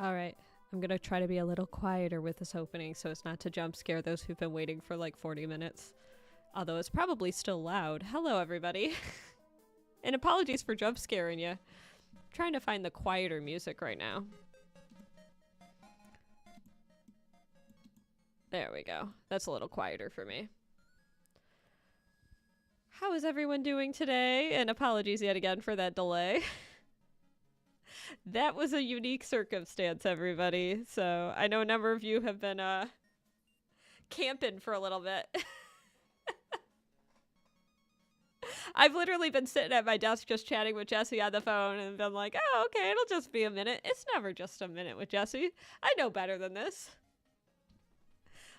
Alright, I'm gonna try to be a little quieter with this opening so as not to jump scare those who've been waiting for like 40 minutes. Although it's probably still loud. Hello, everybody. And apologies for jump scaring you. I'm trying to find the quieter music right now. There we go. That's a little quieter for me. How is everyone doing today? And apologies yet again for that delay. That was a unique circumstance, everybody. So I know a number of you have been camping for a little bit. I've literally been sitting at my desk just chatting with Jesse on the phone and been like, oh, okay, it'll just be a minute. It's never just a minute with Jesse. I know better than this.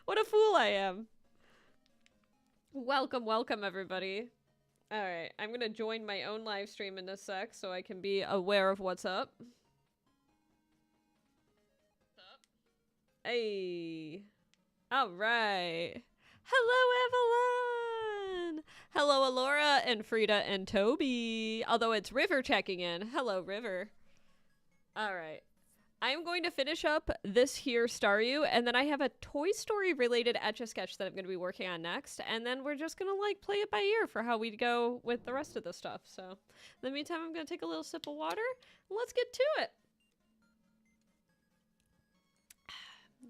What a fool I am. Welcome, welcome, everybody. All right, I'm going to join my own live stream in this sec so I can be aware of what's up. Hey. All right. Hello, Evelyn. Hello, Alora and Frida and Toby. Although it's River checking in. Hello, River. All right. I'm going to finish up this here Staryu, and then I have a Toy Story related Etch A Sketch that I'm going to be working on next, and then we're just going to like play it by ear for how we go with the rest of the stuff. So in the meantime, I'm going to take a little sip of water. Let's get to it.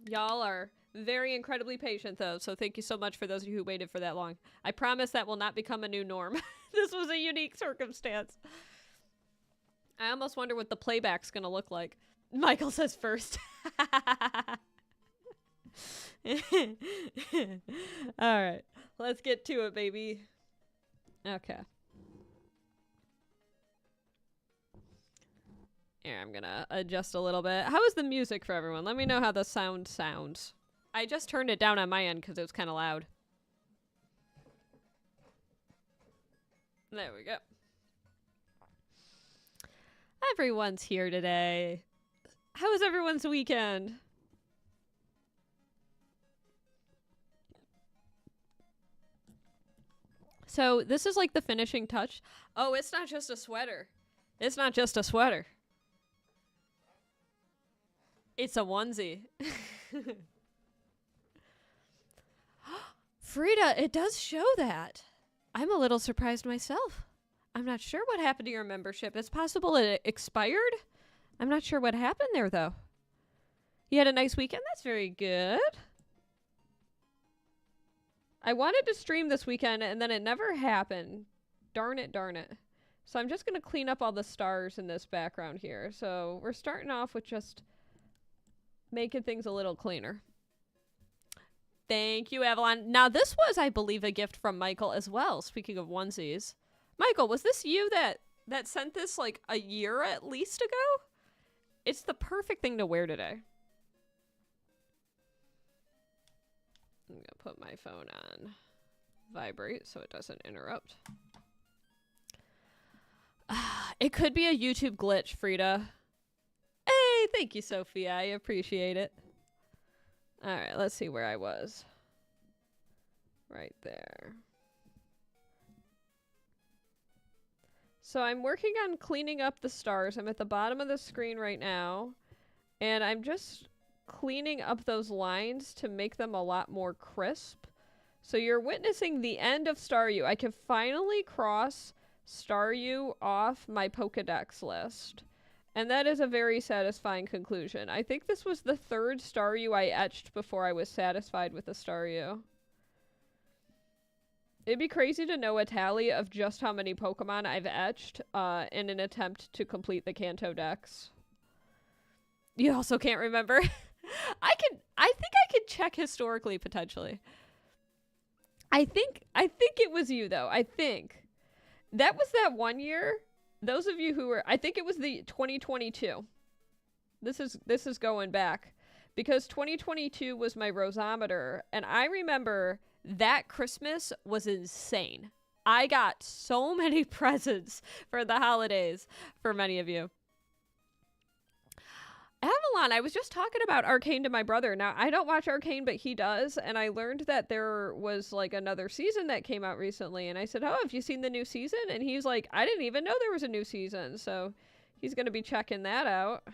Y'all are very incredibly patient though, so thank you so much for those of you who waited for that long. I promise that will not become a new norm. This was a unique circumstance. I almost wonder what the playback's going to look like. Michael says first. Alright, let's get to it, baby. Okay. Here, I'm gonna adjust a little bit. How is the music for everyone? Let me know how the sound sounds. I just turned it down on my end because it was kind of loud. There we go. Everyone's here today. How was everyone's weekend? So this is like the finishing touch. Oh, it's not just a sweater. It's not just a sweater. It's a onesie. Frida, it does show that. I'm a little surprised myself. I'm not sure what happened to your membership. It's possible it expired. I'm not sure what happened there, though. You had a nice weekend? That's very good. I wanted to stream this weekend, and then it never happened. Darn it, darn it. So I'm just going to clean up all the stars in this background here. So we're starting off with just making things a little cleaner. Thank you, Avalon. Now, this was, I believe, a gift from Michael as well, speaking of onesies. Michael, was this you that sent this, like, a year at least ago? It's the perfect thing to wear today. I'm going to put my phone on vibrate so it doesn't interrupt. It could be a YouTube glitch, Frida. Hey, thank you, Sophia. I appreciate it. All right, let's see where I was. Right there. So I'm working on cleaning up the stars. I'm at the bottom of the screen right now. And I'm just cleaning up those lines to make them a lot more crisp. So you're witnessing the end of Staryu. I can finally cross Staryu off my Pokedex list. And that is a very satisfying conclusion. I think this was the third Staryu I etched before I was satisfied with the Staryu. It'd be crazy to know a tally of just how many Pokemon I've etched in an attempt to complete the Kanto Dex. You also can't remember? I think I could check historically, potentially. I think it was you, though. I think. That was that one year. Those of you who were, I think it was the 2022. This is going back. Because 2022 was my Rosometer, and I remember that Christmas was insane. I got so many presents for the holidays for many of you. Avalon, I was just talking about Arcane to my brother. Now, I don't watch Arcane, but he does, and I learned that there was, like, another season that came out recently, and I said, oh, have you seen the new season? And he's like, I didn't even know there was a new season, so he's going to be checking that out.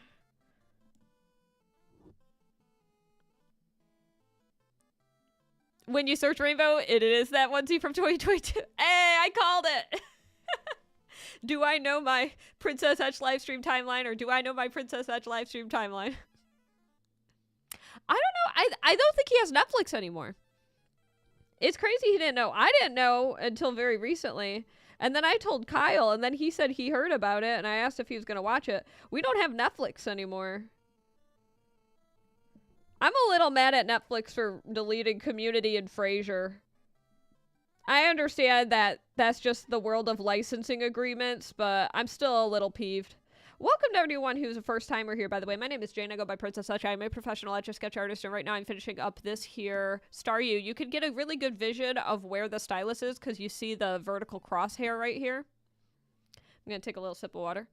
When you search Rainbow, it is that onesie from 2022. Hey, I called it. Do I know my Princess Etch livestream timeline, or do I know my Princess Etch livestream timeline? I don't know. I don't think he has Netflix anymore. It's crazy he didn't know. I didn't know until very recently. And then I told Kyle, and then he said he heard about it, and I asked if he was going to watch it. We don't have Netflix anymore. I'm a little mad at Netflix for deleting Community and Frasier. I understand that that's just the world of licensing agreements, but I'm still a little peeved. Welcome to everyone who's a first timer here, by the way. My name is Jane. I go by Princess Etch. I'm a professional Etch A Sketch artist, and right now I'm finishing up this here Staryu. You can get a really good vision of where the stylus is because you see the vertical crosshair right here. I'm going to take a little sip of water.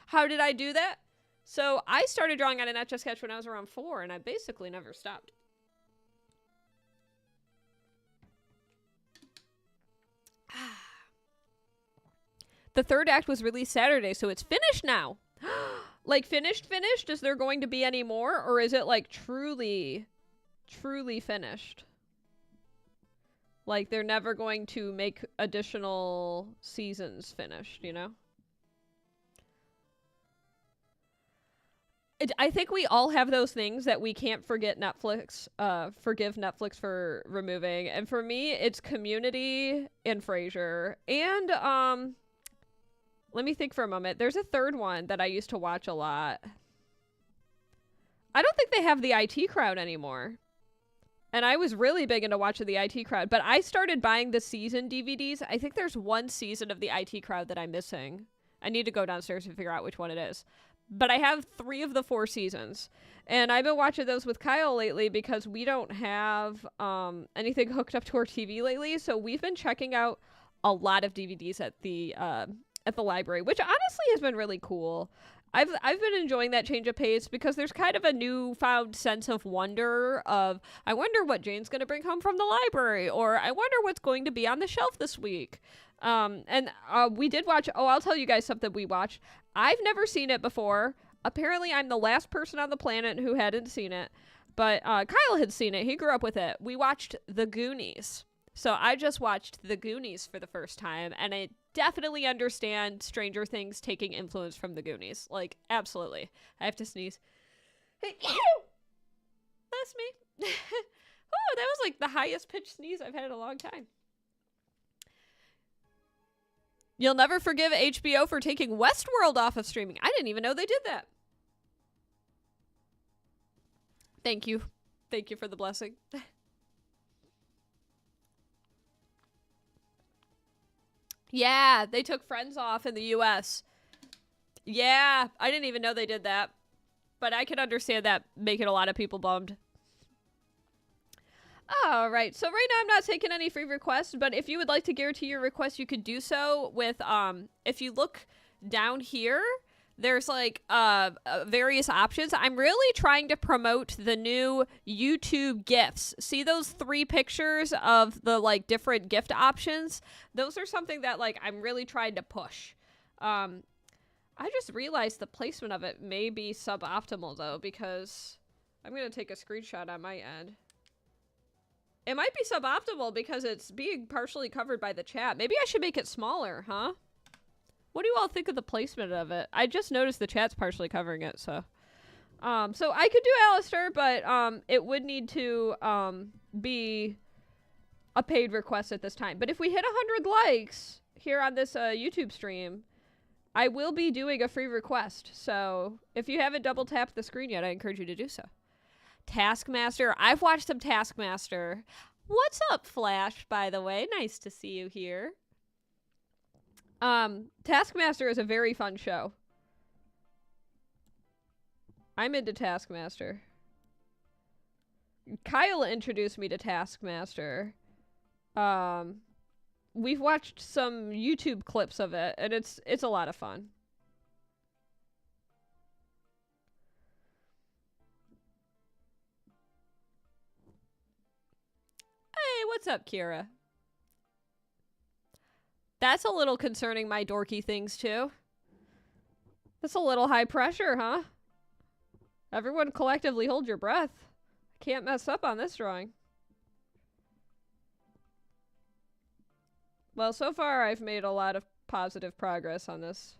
How did I do that? So I started drawing on an Etch A Sketch when I was around 4, and I basically never stopped. The third act was released Saturday, so it's finished now. Like, finished? Is there going to be any more? Or is it, like, truly finished? Like, they're never going to make additional seasons finished, you know? I think we all have those things that we can't forgive Netflix for removing. And for me, it's Community and Frasier. And, let me think for a moment. There's a third one that I used to watch a lot. I don't think they have the IT Crowd anymore. And I was really big into watching the IT Crowd. But I started buying the season DVDs. I think there's one season of the IT Crowd that I'm missing. I need to go downstairs and figure out which one it is. But I have 3 of the 4 seasons. And I've been watching those with Kyle lately because we don't have anything hooked up to our TV lately. So we've been checking out a lot of DVDs at the library, which honestly has been really cool. I've been enjoying that change of pace because there's kind of a newfound sense of wonder of, I wonder what Jane's going to bring home from the library, or I wonder what's going to be on the shelf this week. We did watch, I'll tell you guys something we watched. I've never seen it before. Apparently I'm the last person on the planet who hadn't seen it, but Kyle had seen it. He grew up with it. We watched The Goonies. So I just watched The Goonies for the first time, and I definitely understand Stranger Things taking influence from The Goonies. Like, absolutely. I have to sneeze. That's me. Oh, that was like the highest pitched sneeze I've had in a long time. You'll never forgive HBO for taking Westworld off of streaming. I didn't even know they did that. Thank you. Thank you for the blessing. Yeah, they took Friends off in the US. Yeah, I didn't even know they did that. But I can understand that making a lot of people bummed. All right, so right now I'm not taking any free requests, but if you would like to guarantee your request, you could do so with, if you look down here, there's like various options. I'm really trying to promote the new YouTube gifts. See those 3 pictures of the like different gift options? Those are something that like I'm really trying to push. I just realized the placement of it may be suboptimal though, because I'm going to take a screenshot on my end. It might be suboptimal because it's being partially covered by the chat. Maybe I should make it smaller, huh? What do you all think of the placement of it? I just noticed the chat's partially covering it, so. So I could do Alistair, but it would need to be a paid request at this time. But if we hit 100 likes here on this YouTube stream, I will be doing a free request. So if you haven't double tapped the screen yet, I encourage you to do so. Taskmaster. I've watched some Taskmaster. What's up, Flash, by the way? Nice to see you here. Taskmaster is a very fun show. I'm into Taskmaster. Kyle introduced me to Taskmaster. We've watched some YouTube clips of it, and it's a lot of fun. Hey, what's up, Kira? That's a little concerning, my dorky things, too. That's a little high pressure, huh? Everyone collectively hold your breath. I can't mess up on this drawing. Well, so far I've made a lot of positive progress on this.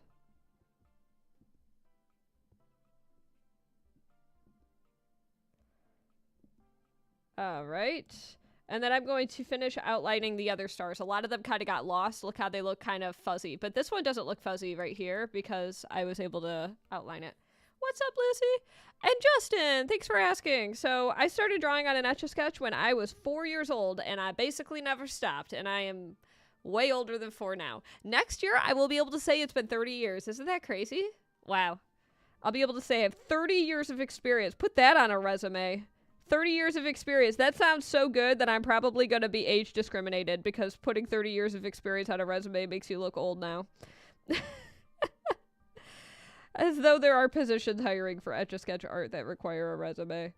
All right. And then I'm going to finish outlining the other stars. A lot of them kind of got lost. Look how they look kind of fuzzy. But this one doesn't look fuzzy right here because I was able to outline it. What's up, Lizzie? And Justin, thanks for asking. So I started drawing on an Etch A Sketch when I was 4 years old, and I basically never stopped. And I am way older than 4 now. Next year, I will be able to say it's been 30 years. Isn't that crazy? Wow. I'll be able to say I have 30 years of experience. Put that on a resume. 30 years of experience. That sounds so good that I'm probably going to be age discriminated because putting 30 years of experience on a resume makes you look old now. As though there are positions hiring for Etch A Sketch art that require a resume.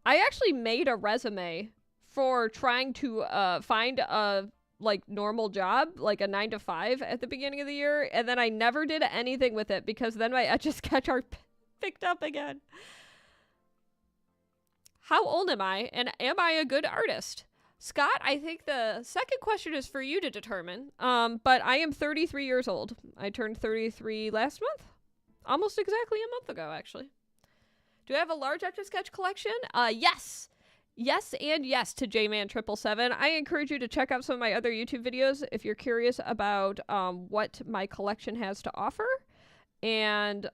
I actually made a resume for trying to find a normal job, like a 9-to-5 at the beginning of the year, and then I never did anything with it because then my Etch A Sketch art picked up again. How old am I, and am I a good artist? Scott, I think the second question is for you to determine, but I am 33 years old. I turned 33 last month. Almost exactly a month ago, actually. Do I have a large Etch A Sketch collection? Yes. Yes and yes to JMan777. I encourage you to check out some of my other YouTube videos if you're curious about what my collection has to offer. And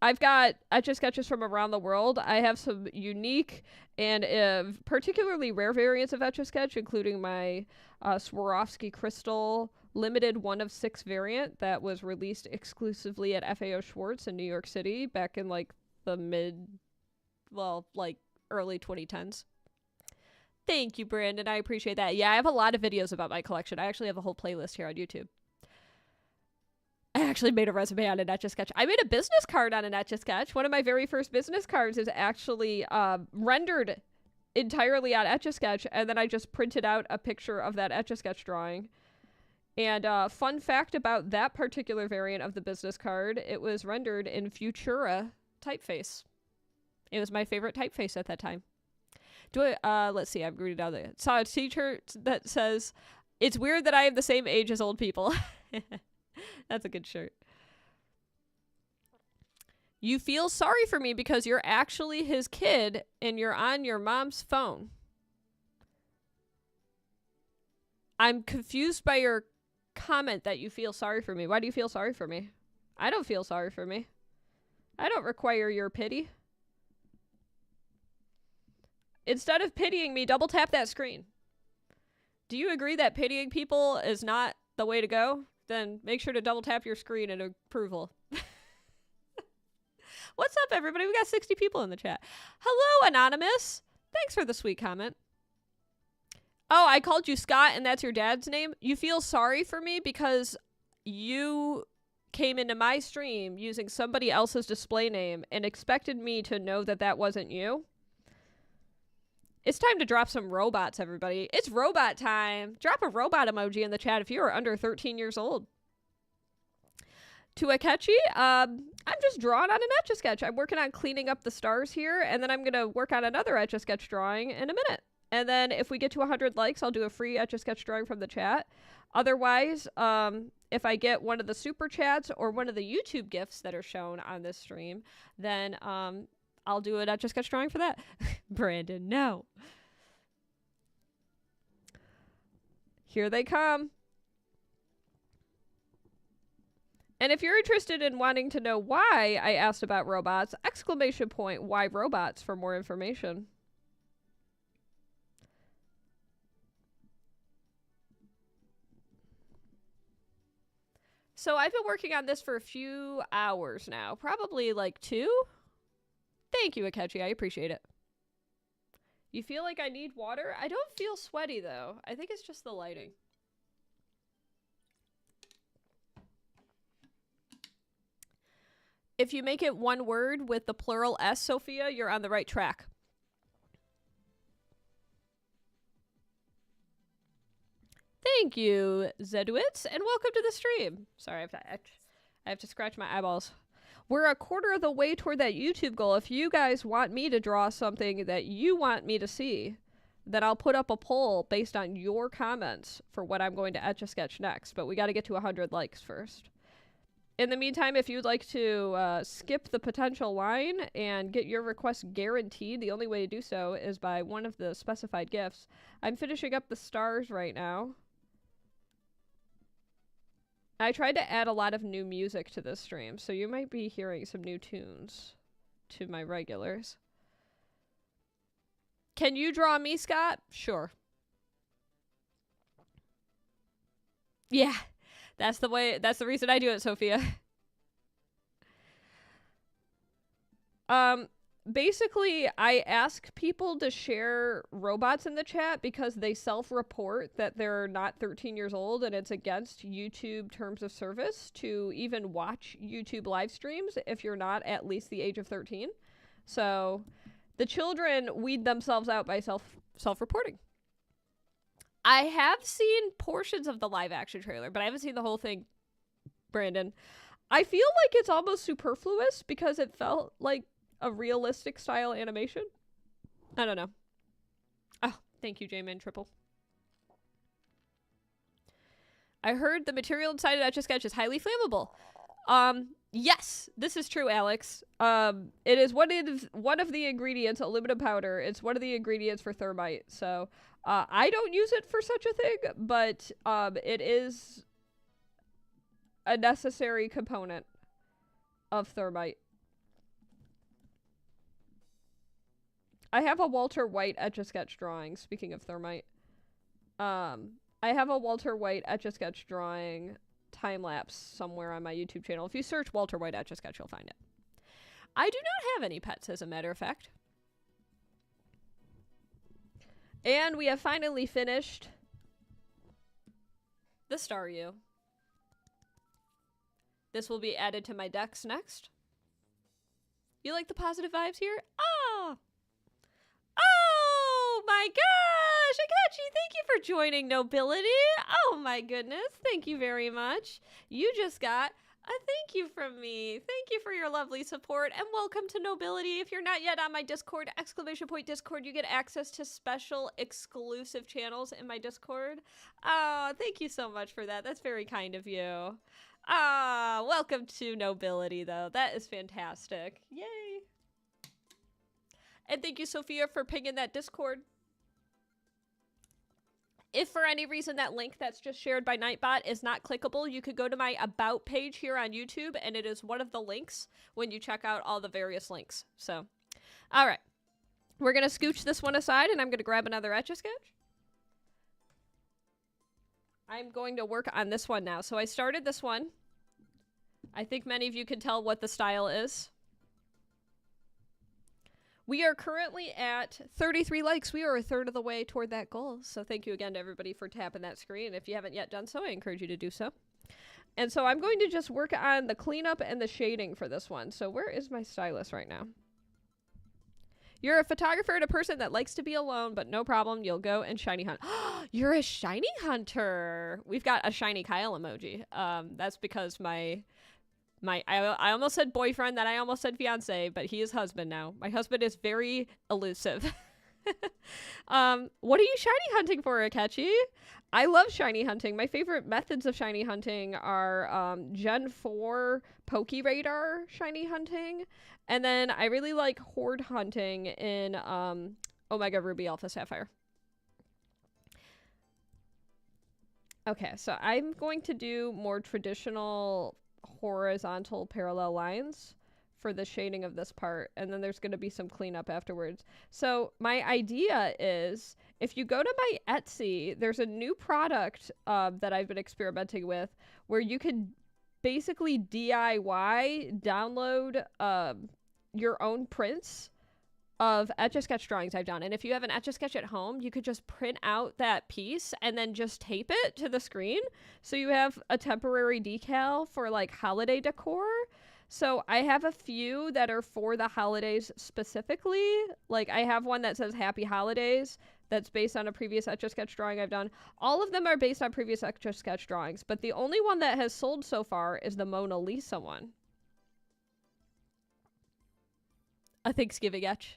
I've got Etch A Sketches from around the world. I have some unique and particularly rare variants of Etch A Sketch, including my Swarovski Crystal limited 1 of 6 variant that was released exclusively at FAO Schwartz in New York City back in the early 2010s. Thank you, Brandon. I appreciate that. Yeah, I have a lot of videos about my collection. I actually have a whole playlist here on YouTube. I actually made a resume on an Etch A Sketch. I made a business card on an Etch A Sketch. One of my very first business cards is actually rendered entirely on Etch A Sketch, and then I just printed out a picture of that Etch A Sketch drawing. And fun fact about that particular variant of the business card, it was rendered in Futura typeface. It was my favorite typeface at that time. Let's see, I'm reading down there. Saw a t-shirt that says, "It's weird that I am the same age as old people." That's a good shirt. You feel sorry for me because you're actually his kid and you're on your mom's phone. I'm confused by your comment that you feel sorry for me. Why do you feel sorry for me? I don't feel sorry for me. I don't require your pity. Instead of pitying me, double tap that screen. Do you agree that pitying people is not the way to go? Then make sure to double tap your screen in approval. What's up, everybody? We got 60 people in the chat. Hello, Anonymous. Thanks for the sweet comment. Oh, I called you Scott and that's your dad's name? You feel sorry for me because you came into my stream using somebody else's display name and expected me to know that that wasn't you? It's time to drop some robots, everybody. It's robot time. Drop a robot emoji in the chat if you are under 13 years old. To Akechi, I'm just drawing on an Etch A Sketch. I'm working on cleaning up the stars here, and then I'm going to work on another Etch A Sketch drawing in a minute. And then if we get to 100 likes, I'll do a free Etch A Sketch drawing from the chat. Otherwise, if I get one of the super chats or one of the YouTube gifts that are shown on this stream, then I'll do an Etch A Sketch drawing for that. Brandon, no. Here they come. And if you're interested in wanting to know why I asked about robots, ! Why robots for more information. So I've been working on this for a few hours now, probably like 2. Thank you, Akechi. I appreciate it. You feel like I need water? I don't feel sweaty, though. I think it's just the lighting. If you make it one word with the plural S, Sophia, you're on the right track. Thank you, Zedwitz, and welcome to the stream. Sorry, I have to scratch my eyeballs. We're a quarter of the way toward that YouTube goal. If you guys want me to draw something that you want me to see, then I'll put up a poll based on your comments for what I'm going to Etch A Sketch next. But we got to get to 100 likes first. In the meantime, if you'd like to skip the potential line and get your request guaranteed, the only way to do so is by one of the specified gifts. I'm finishing up the stars right now. I tried to add a lot of new music to this stream, so you might be hearing some new tunes to my regulars. Can you draw me, Scott? Sure. Yeah. That's the reason I do it, Sophia. Basically, I ask people to share robots in the chat because they self-report that they're not 13 years old, and it's against YouTube terms of service to even watch YouTube live streams if you're not at least the age of 13. So the children weed themselves out by self-reporting. I have seen portions of the live action trailer, but I haven't seen the whole thing, Brandon. I feel like it's almost superfluous because it felt like a realistic style animation. I don't know. Oh, thank you, J-Man Triple. I heard the material inside of Etch A Sketch is highly flammable. Yes, this is true, Alex. It is one of the ingredients, aluminum powder. It's one of the ingredients for thermite. So, I don't use it for such a thing, but it is a necessary component of thermite. I have a Walter White Etch A Sketch drawing, speaking of thermite. I have a Walter White Etch A Sketch drawing time-lapse somewhere on my YouTube channel. If you search Walter White Etch A Sketch, you'll find it. I do not have any pets, as a matter of fact. And we have finally finished the Staryu. This will be added to my decks next. You like the positive vibes here? Ah! Oh my gosh! Akachi, thank you for joining Nobility. Oh my goodness, thank you very much. You just got a thank you from me. Thank you for your lovely support, and welcome to Nobility. If you're not yet on my Discord, !Discord, you get access to special exclusive channels in my Discord. Oh, thank you so much for that. That's very kind of you. Ah, welcome to Nobility, though. That is fantastic. Yay. And thank you, Sophia, for pinging that Discord. If for any reason that link that's just shared by Nightbot is not clickable, you could go to my About page here on YouTube, and it is one of the links when you check out all the various links. So, all right. We're going to scooch this one aside, and I'm going to grab another Etch A Sketch. I'm going to work on this one now. So I started this one. I think many of you can tell what the style is. We are currently at 33 likes. We are a third of the way toward that goal. So thank you again to everybody for tapping that screen. If you haven't yet done so, I encourage you to do so. And so I'm going to just work on the cleanup and the shading for this one. So where is my stylus right now? You're a photographer and a person that likes to be alone, but no problem. You'll go and shiny hunt. You're a shiny hunter. We've got a shiny Kyle emoji. That's because I almost said boyfriend, then I almost said fiance, but he is husband now. My husband is very elusive. What are you shiny hunting for, Akechi? I love shiny hunting. My favorite methods of shiny hunting are Gen 4 Poke Radar shiny hunting, and then I really like horde hunting in Omega Ruby Alpha Sapphire. Okay, so I'm going to do more traditional horizontal parallel lines for the shading of this part, and then there's going to be some cleanup afterwards. So my idea is, if you go to my Etsy, there's a new product that I've been experimenting with where you can basically DIY download your own prints of Etch A Sketch drawings I've done. And if you have an Etch A Sketch at home, you could just print out that piece and then just tape it to the screen. So you have a temporary decal for like holiday decor. So I have a few that are for the holidays specifically. Like I have one that says Happy Holidays that's based on a previous Etch A Sketch drawing I've done. All of them are based on previous Etch A Sketch drawings, but the only one that has sold so far is the Mona Lisa one. A Thanksgiving etch.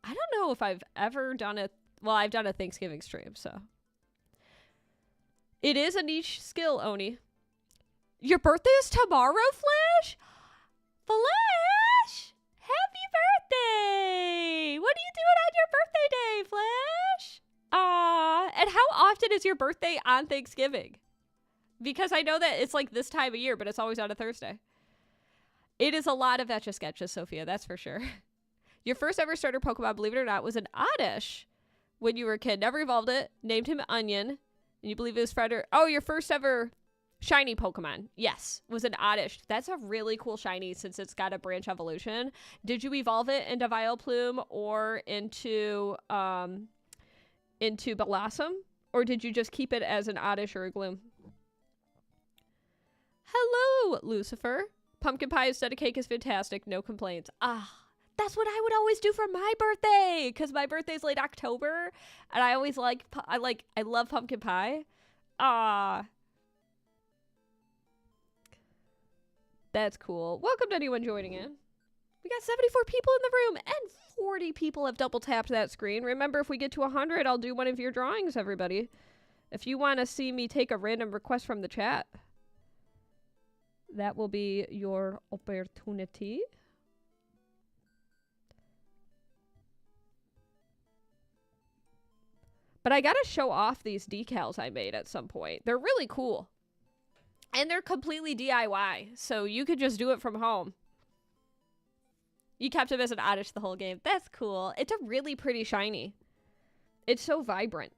I don't know if I've ever done it. Well, I've done a Thanksgiving stream, so. It is a niche skill, Oni. Your birthday is tomorrow, Flash? Flash! Happy birthday! What are you doing on your birthday day, Flash? And how often is your birthday on Thanksgiving? Because I know that it's like this time of year, but it's always on a Thursday. It is a lot of Etch A Sketches, Sophia, that's for sure. Your first ever starter Pokemon, believe it or not, was an Oddish when you were a kid. Never evolved it. Named him Onion. And you believe it was Fredder. Oh, your first ever shiny Pokemon. Yes, was an Oddish. That's a really cool shiny since it's got a branch evolution. Did you evolve it into Vileplume or into Blossom? Or did you just keep it as an Oddish or a Gloom? Hello, Lucifer. Pumpkin pie instead of cake is fantastic. No complaints. That's what I would always do for my birthday, because my birthday's late October, and I always I love pumpkin pie. That's cool. Welcome to anyone joining in. We got 74 people in the room, and 40 people have double tapped that screen. Remember, if we get to 100, I'll do one of your drawings, everybody. If you want to see me take a random request from the chat, that will be your opportunity. But I gotta show off these decals I made at some point. They're really cool. And they're completely DIY, so you could just do it from home. You kept him as an Oddish the whole game. That's cool. It's a really pretty shiny. It's so vibrant.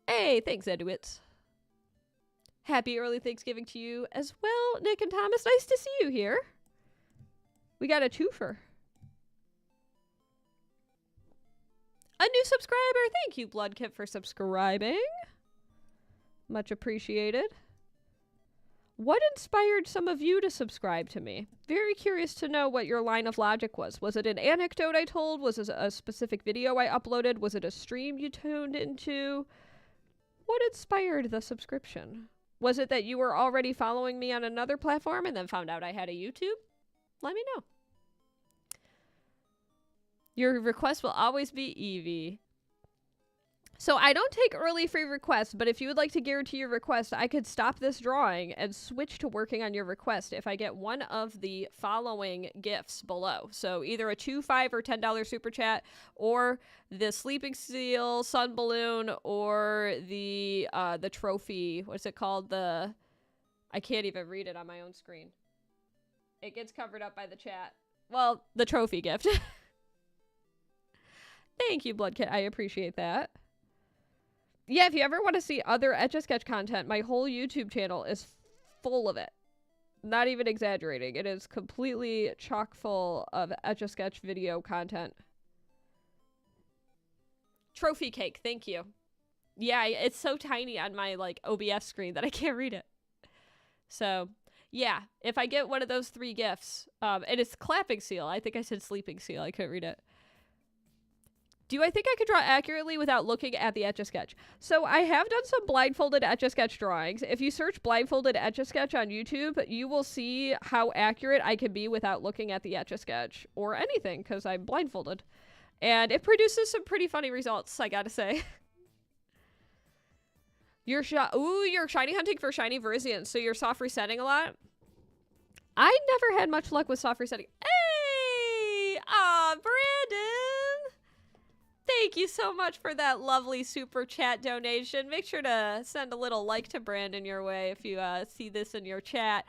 Hey, thanks, Edwitz. Happy early Thanksgiving to you as well, Nick and Thomas. Nice to see you here. We got a twofer. A new subscriber. Thank you, Bloodkip, for subscribing. Much appreciated. What inspired some of you to subscribe to me? Very curious to know what your line of logic was. Was it an anecdote I told? Was it a specific video I uploaded? Was it a stream you tuned into? What inspired the subscription? Was it that you were already following me on another platform and then found out I had a YouTube? Let me know. Your request will always be Eevee. So I don't take early free requests, but if you would like to guarantee your request, I could stop this drawing and switch to working on your request if I get one of the following gifts below. So either a $2, $5, or $10 super chat, or the sleeping seal, sun balloon, or the trophy. What's it called? I can't even read it on my own screen. It gets covered up by the chat. Well, the trophy gift. Thank you, Bloodkit. I appreciate that. Yeah, if you ever want to see other Etch A Sketch content, my whole YouTube channel is full of it. Not even exaggerating. It is completely chock full of Etch A Sketch video content. Trophy cake, thank you. Yeah, it's so tiny on my OBS screen that I can't read it. So, yeah, if I get one of those 3 gifts, and it's clapping seal. I think I said sleeping seal. I couldn't read it. Do I think I could draw accurately without looking at the Etch A Sketch? So I have done some blindfolded Etch A Sketch drawings. If you search blindfolded Etch A Sketch on YouTube, you will see how accurate I can be without looking at the Etch A Sketch or anything, because I'm blindfolded. And it produces some pretty funny results, I gotta say. You're shiny hunting for shiny Verizians, so you're soft resetting a lot? I never had much luck with soft resetting. Hey! Aw, Brandon! Thank you so much for that lovely super chat donation. Make sure to send a little like to Brandon your way if you see this in your chat.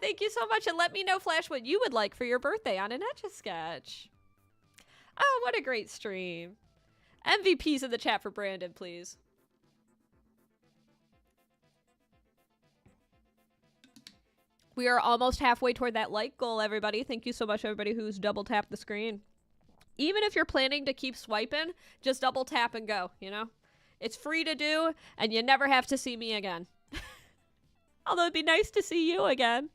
Thank you so much, and let me know, Flash, what you would like for your birthday on an Etch A Sketch. Oh, what a great stream. MVPs in the chat for Brandon, please. We are almost halfway toward that like goal, everybody. Thank you so much, everybody who's double tapped the screen. Even if you're planning to keep swiping, just double tap and go, you know? It's free to do, and you never have to see me again. Although it'd be nice to see you again.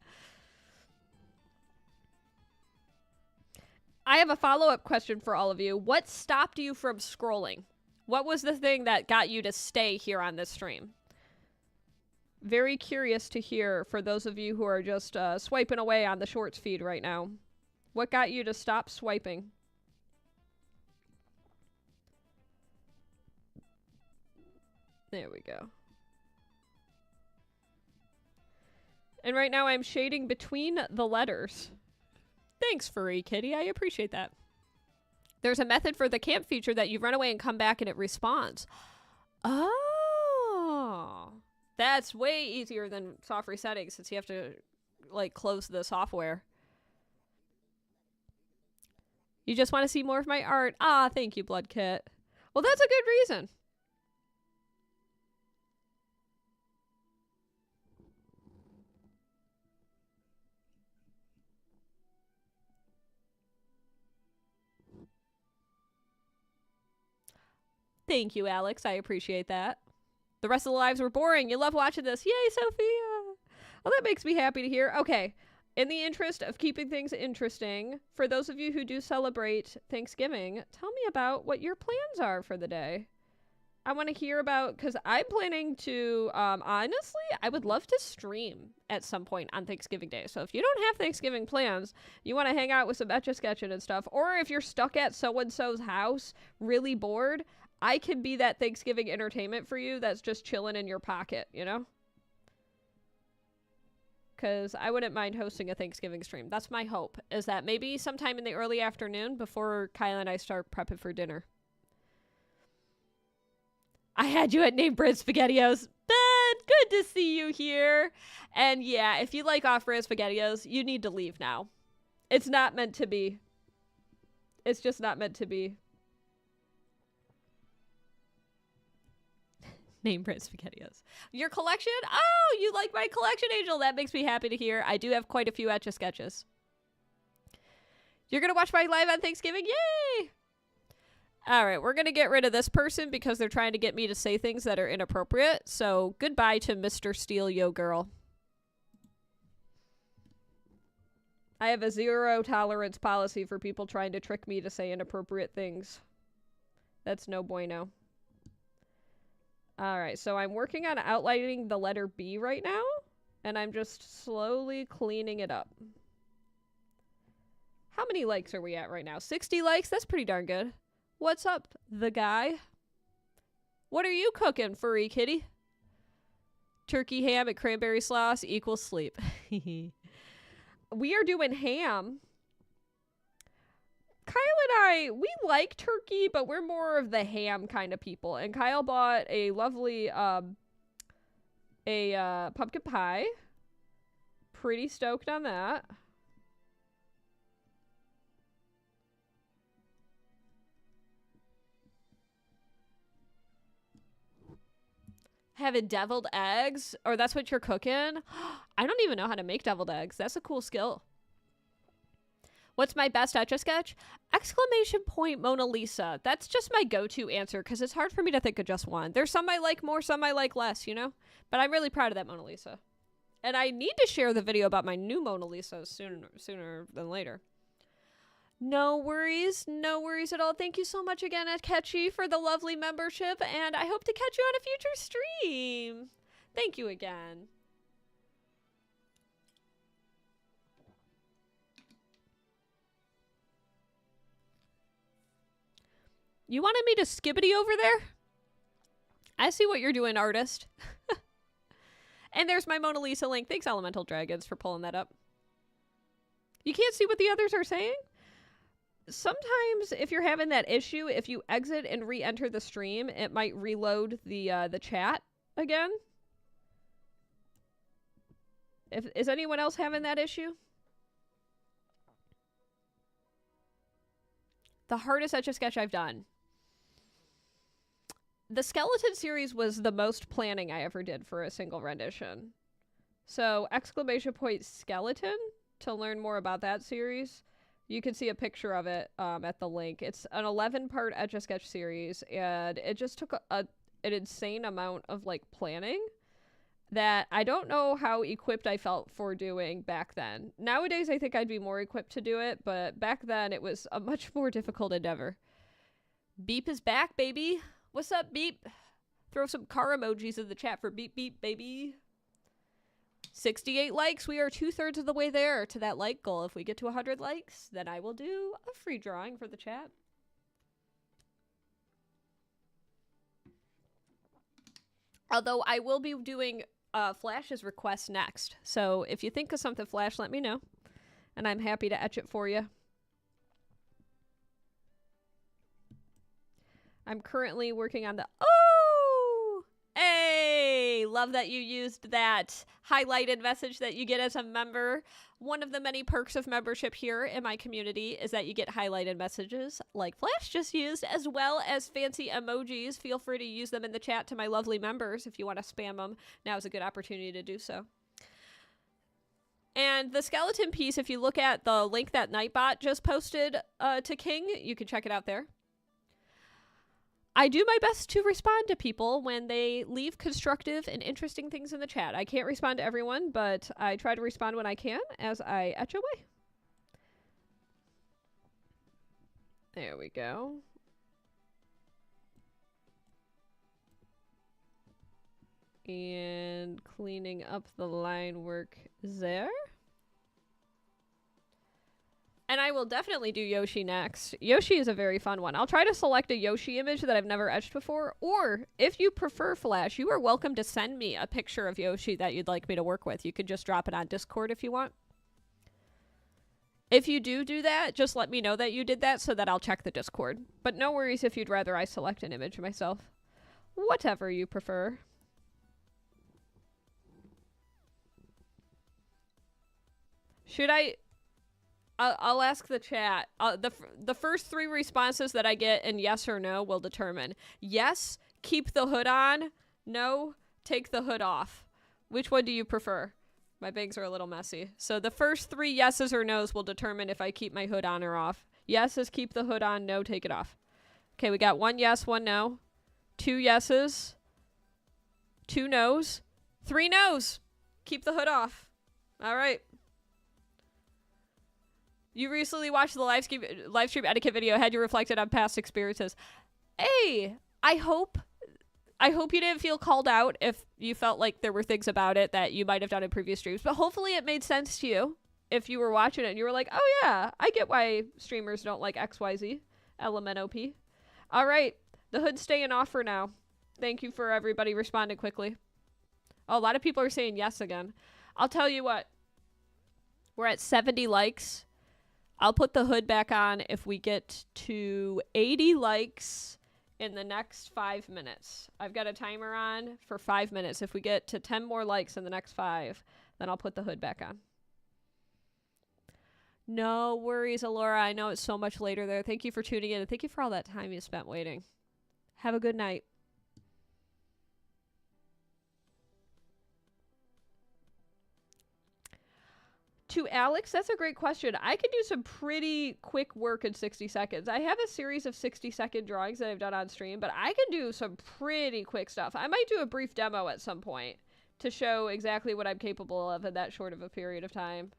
I have a follow-up question for all of you. What stopped you from scrolling? What was the thing that got you to stay here on this stream? Very curious to hear for those of you who are just swiping away on the shorts feed right now. What got you to stop swiping? There we go. And right now I'm shading between the letters. Thanks, Furry Kitty. I appreciate that. There's a method for the camp feature that you run away and come back and it responds. Oh. That's way easier than soft resetting since you have to, like, close the software. You just want to see more of my art. Ah, thank you, Blood Kit. Well, that's a good reason. Thank you, Alex. I appreciate that. The rest of the lives were boring. You love watching this. Yay, Sophia. Well, that makes me happy to hear. Okay. In the interest of keeping things interesting, for those of you who do celebrate Thanksgiving, tell me about what your plans are for the day. I want to hear about, because I'm planning to, honestly, I would love to stream at some point on Thanksgiving Day. So if you don't have Thanksgiving plans, you want to hang out with some Etch A Sketching and stuff, or if you're stuck at so-and-so's house, really bored, I can be that Thanksgiving entertainment for you that's just chilling in your pocket, you know? Because I wouldn't mind hosting a Thanksgiving stream. That's my hope, is that maybe sometime in the early afternoon before Kyle and I start prepping for dinner. I had you at Name Bread SpaghettiOs. Ben, good to see you here. And yeah, if you like off-brand SpaghettiOs, you need to leave now. It's not meant to be. It's just not meant to be. Name brand SpaghettiOs. Your collection? Oh, you like my collection, Angel. That makes me happy to hear. I do have quite a few Etch A Sketches. You're going to watch my live on Thanksgiving? Yay! All right, we're going to get rid of this person because they're trying to get me to say things that are inappropriate. So goodbye to Mr. Steal Yo Girl. I have a zero tolerance policy for people trying to trick me to say inappropriate things. That's no bueno. Alright, so I'm working on outlining the letter B right now, and I'm just slowly cleaning it up. How many likes are we at right now? 60 likes? That's pretty darn good. What's up, the guy? What are you cooking, Furry Kitty? Turkey ham and cranberry sauce equals sleep. We are doing ham. Kyle and I, we like turkey, but we're more of the ham kind of people. And Kyle bought a lovely pumpkin pie. Pretty stoked on that. Having deviled eggs? Or that's what you're cooking? I don't even know how to make deviled eggs. That's a cool skill. What's my best Etch A Sketch? Exclamation point Mona Lisa. That's just my go-to answer because it's hard for me to think of just one. There's some I like more, some I like less, you know? But I'm really proud of that Mona Lisa. And I need to share the video about my new Mona Lisa sooner than later. No worries at all. Thank you so much again, Akechi, for the lovely membership, and I hope to catch you on a future stream. Thank you again. You wanted me to skibbity over there? I see what you're doing, artist. And there's my Mona Lisa link. Thanks, Elemental Dragons, for pulling that up. You can't see what the others are saying? Sometimes, if you're having that issue, if you exit and re-enter the stream, it might reload the chat again. Is anyone else having that issue? The hardest Etch A Sketch I've done. The skeleton series was the most planning I ever did for a single rendition. So, exclamation point skeleton, to learn more about that series, you can see a picture of it at the link. It's an 11-part Etch A Sketch series, and it just took an insane amount of, like, planning that I don't know how equipped I felt for doing back then. Nowadays, I think I'd be more equipped to do it, but back then, it was a much more difficult endeavor. Beep is back, baby. What's up, Beep? Throw some car emojis in the chat for Beep Beep, baby. 68 likes. We are 2/3 of the way there to that like goal. If we get to 100 likes, then I will do a free drawing for the chat. Although I will be doing Flash's request next. So if you think of something, Flash, let me know. And I'm happy to etch it for you. I'm currently working on the... Oh! Hey! Love that you used that highlighted message that you get as a member. One of the many perks of membership here in my community is that you get highlighted messages like Flash just used, as well as fancy emojis. Feel free to use them in the chat to my lovely members if you want to spam them. Now is a good opportunity to do so. And the skeleton piece, if you look at the link that Nightbot just posted to King, you can check it out there. I do my best to respond to people when they leave constructive and interesting things in the chat. I can't respond to everyone, but I try to respond when I can as I etch away. There we go. And cleaning up the line work there. And I will definitely do Yoshi next. Yoshi is a very fun one. I'll try to select a Yoshi image that I've never etched before. Or, if you prefer Flash, you are welcome to send me a picture of Yoshi that you'd like me to work with. You could just drop it on Discord if you want. If you do that, just let me know that you did that so that I'll check the Discord. But no worries if you'd rather I select an image myself. Whatever you prefer. Should I... I'll ask the chat. The first 3 responses that I get in yes or no will determine. Yes, keep the hood on. No, take the hood off. Which one do you prefer? My bangs are a little messy. So the first 3 yeses or nos will determine if I keep my hood on or off. Yes is keep the hood on. No, take it off. Okay, we got 1 yes, 1 no. 2 yeses. 2 nos. 3 nos. Keep the hood off. All right. You recently watched the live stream etiquette video. Had you reflected on past experiences? Hey, I hope you didn't feel called out if you felt like there were things about it that you might have done in previous streams. But hopefully it made sense to you if you were watching it and you were like, oh yeah, I get why streamers don't like XYZ. LMNOP. All right, the hood's staying off for now. Thank you for everybody responding quickly. Oh, a lot of people are saying yes again. I'll tell you what. We're at 70 likes. I'll put the hood back on if we get to 80 likes in the next 5 minutes. I've got a timer on for 5 minutes. If we get to 10 more likes in the next 5, then I'll put the hood back on. No worries, Alora. I know it's so much later there. Thank you for tuning in, and thank you for all that time you spent waiting. Have a good night. To Alex, that's a great question. I could do some pretty quick work in 60 seconds. I have a series of 60-second drawings that I've done on stream, but I can do some pretty quick stuff. I might do a brief demo at some point to show exactly what I'm capable of in that short of a period of time.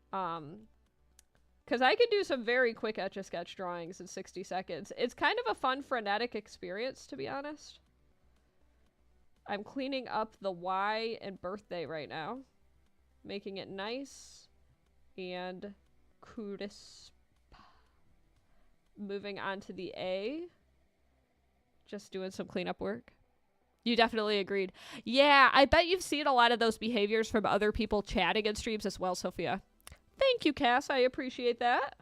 Because I could do some very quick Etch A Sketch drawings in 60 seconds. It's kind of a fun, frenetic experience, to be honest. I'm cleaning up the Y and birthday right now. Making it nice and crisp. Moving on to the A. Just doing some cleanup work. You definitely agreed. Yeah, I bet you've seen a lot of those behaviors from other people chatting in streams as well, Sophia. Thank you, Cass. I appreciate that.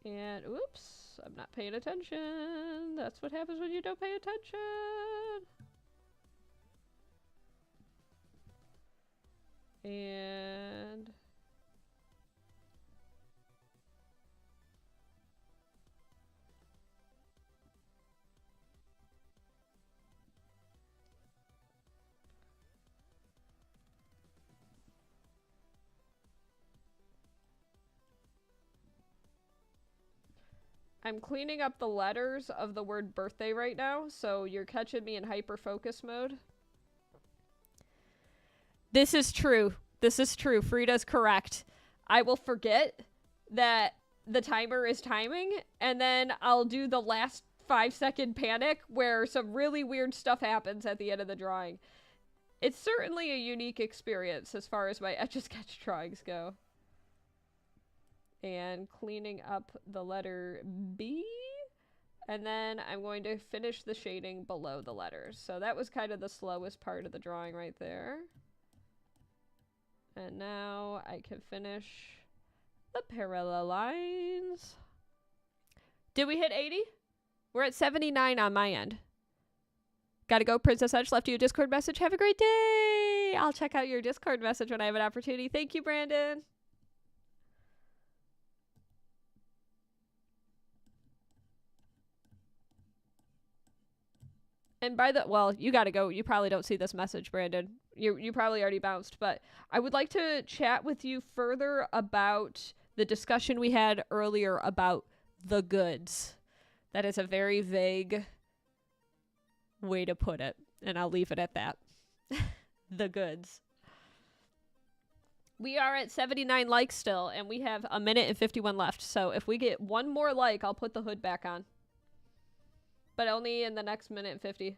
And, oops, I'm not paying attention. That's what happens when you don't pay attention. And I'm cleaning up the letters of the word birthday right now, so you're catching me in hyper focus mode. This is true. This is true. Frida's correct. I will forget that the timer is timing, and then I'll do the last 5-second panic where some really weird stuff happens at the end of the drawing. It's certainly a unique experience as far as my Etch A Sketch drawings go. And cleaning up the letter B. And then I'm going to finish the shading below the letters. So that was kind of the slowest part of the drawing right there. And now I can finish the parallel lines. Did we hit 80? We're at 79 on my end. Gotta go, Princess Edge. Left you a Discord message. Have a great day. I'll check out your Discord message when I have an opportunity. Thank you, Brandon. And by the, well, you gotta go. You probably don't see this message, Brandon. You probably already bounced, but I would like to chat with you further about the discussion we had earlier about the goods. That is a very vague way to put it, and I'll leave it at that. The goods. We are at 79 likes still, and we have a minute and 51 left. So if we get one more like, I'll put the hood back on. But only in the next minute and 50.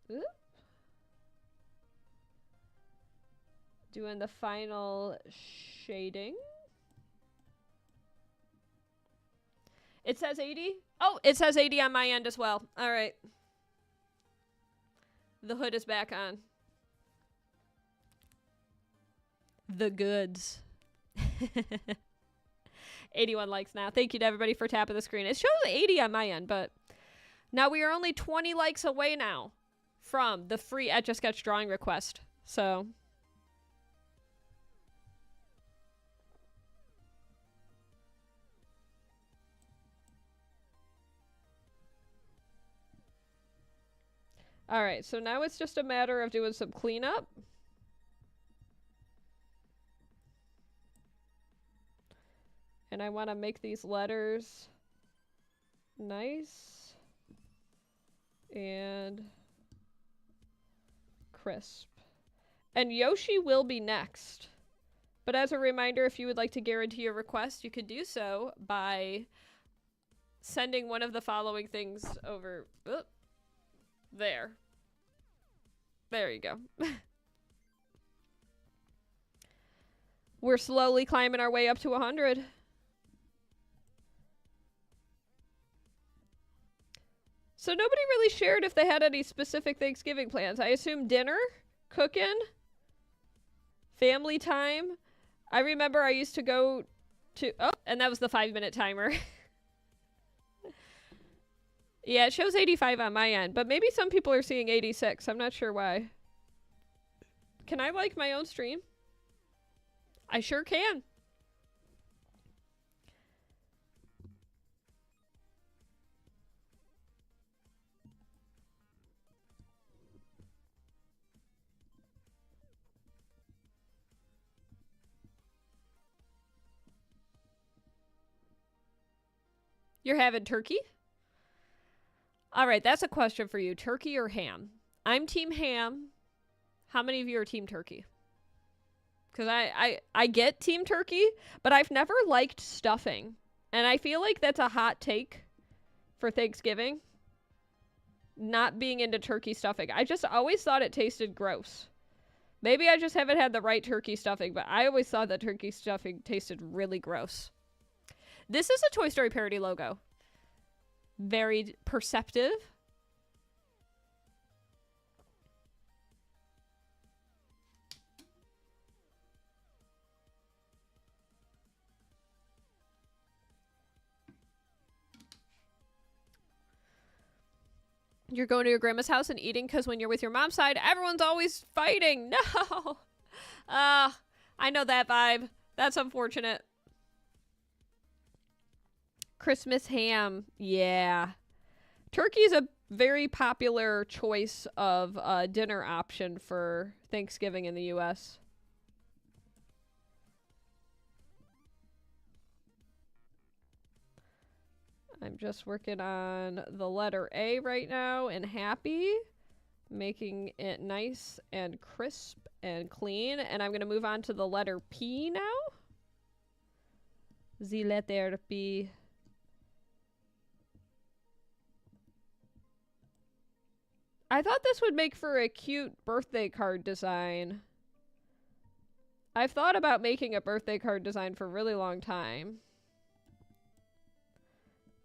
Oop. Doing the final shading. It says 80? Oh, it says 80 on my end as well. All right. The hood is back on. The goods. 81 likes now. Thank you to everybody for tapping the screen. It shows 80 on my end, but now we are only 20 likes away now from the free Etch A Sketch drawing request. So all right, so now it's just a matter of doing some cleanup. And I want to make these letters nice and crisp. And Yoshi will be next. But as a reminder, if you would like to guarantee a request, you could do so by sending one of the following things over. Oop, there. There you go. We're slowly climbing our way up to 100. So nobody really shared if they had any specific Thanksgiving plans. I assume dinner, cooking, family time. I remember I used to go to... Oh, and that was the 5-minute timer. Yeah, it shows 85 on my end, but maybe some people are seeing 86. I'm not sure why. Can I like my own stream? I sure can. You're having turkey? All right, that's a question for you. Turkey or ham? I'm team ham. How many of you are team turkey? Because I get team turkey, but I've never liked stuffing. And I feel like that's a hot take for Thanksgiving. Not being into turkey stuffing. I just always thought it tasted gross. Maybe I just haven't had the right turkey stuffing, but I always thought that turkey stuffing tasted really gross. This is a Toy Story parody logo. Very perceptive. You're going to your grandma's house and eating because when you're with your mom's side, everyone's always fighting. No. I know that vibe. That's unfortunate. Christmas ham. Yeah. Turkey is a very popular choice of dinner option for Thanksgiving in the U.S. I'm just working on the letter A right now and happy, making it nice and crisp and clean. And I'm going to move on to the letter P now. The letter P. I thought this would make for a cute birthday card design. I've thought about making a birthday card design for a really long time.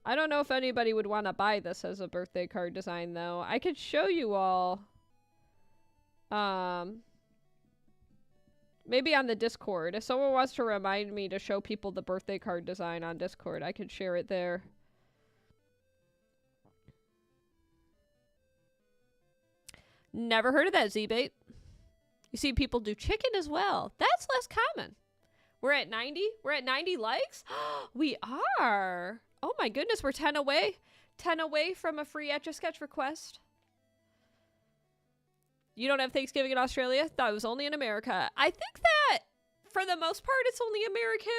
I don't know if anybody would want to buy this as a birthday card design, though. I could show you all. Maybe on the Discord. If someone wants to remind me to show people the birthday card design on Discord, I could share it there. Never heard of that, Z-Bait. You see people do chicken as well. That's less common. We're at 90? We're at 90 likes? We are. Oh my goodness, we're 10 away. 10 away from a free Etch A Sketch request. You don't have Thanksgiving in Australia? Thought it was only in America. I think that, for the most part, it's only American.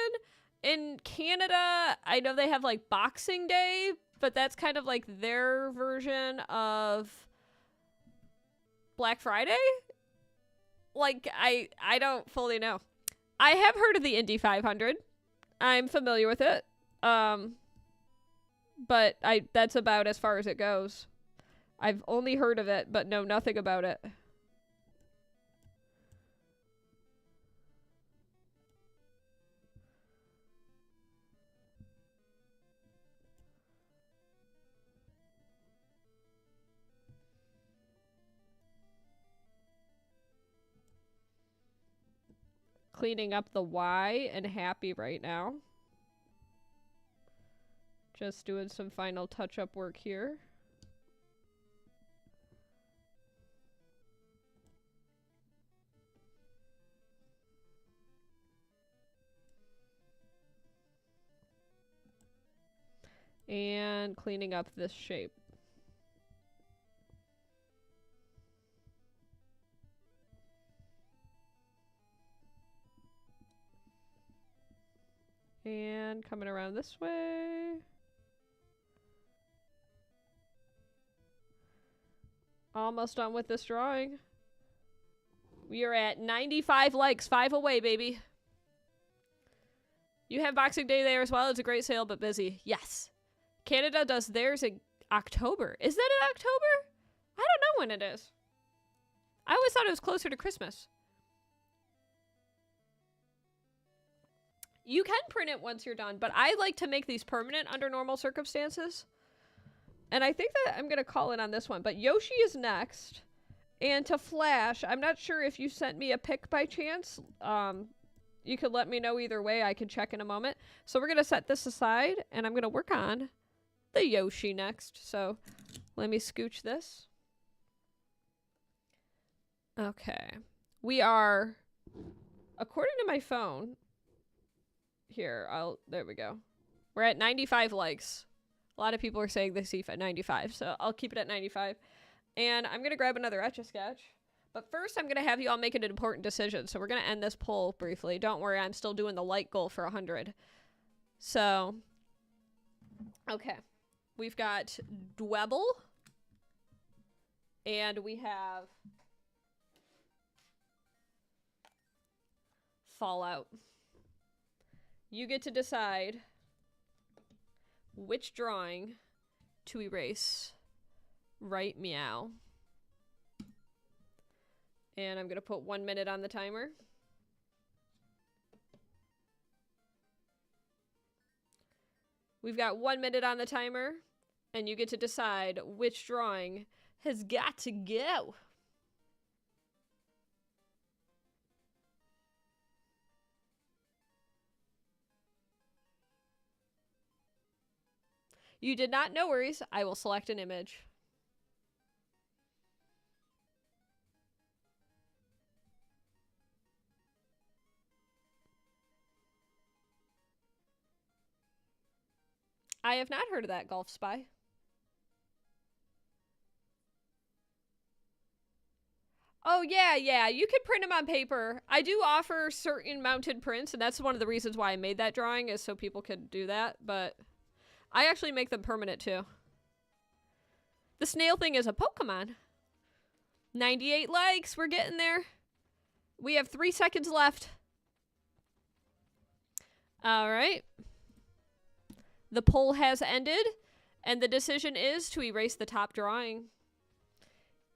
In Canada, I know they have, like, Boxing Day, but that's kind of like their version of Black Friday? Like, I don't fully know. I have heard of the Indy 500. I'm familiar with it. But that's about as far as it goes. I've only heard of it, but know nothing about it. Cleaning up the Y and happy right now. Just doing some final touch-up work here. And cleaning up this shape. And coming around this way. Almost done with this drawing. We are at 95 likes, 5 away, baby. You have Boxing Day there as well. It's a great sale, but busy. Yes. Canada does theirs in October. Is that in October? I don't know when it is. I always thought it was closer to Christmas. You can print it once you're done, but I like to make these permanent under normal circumstances. And I think that I'm going to call it on this one. But Yoshi is next. And to Flash, I'm not sure if you sent me a pic by chance. You could let me know either way. I can check in a moment. So we're going to set this aside, and I'm going to work on the Yoshi next. So let me scooch this. Okay. We are, according to my phone, here, there we go. We're at 95 likes. A lot of people are saying they see at 95, so I'll keep it at 95. And I'm going to grab another Etch A Sketch. But first, I'm going to have you all make an important decision. So we're going to end this poll briefly. Don't worry, I'm still doing the like goal for 100. So, okay. We've got Dwebble. And we have Fallout. You get to decide which drawing to erase. Right meow. And I'm going to put 1 minute on the timer. We've got 1 minute on the timer, and you get to decide which drawing has got to go. You did not, no worries. I will select an image. I have not heard of that, Golf Spy. Oh, yeah. You can print them on paper. I do offer certain mounted prints, and that's one of the reasons why I made that drawing, is so people could do that, but I actually make them permanent, too. The snail thing is a Pokemon. 98 likes. We're getting there. We have 3 seconds left. All right. The poll has ended, and the decision is to erase the top drawing.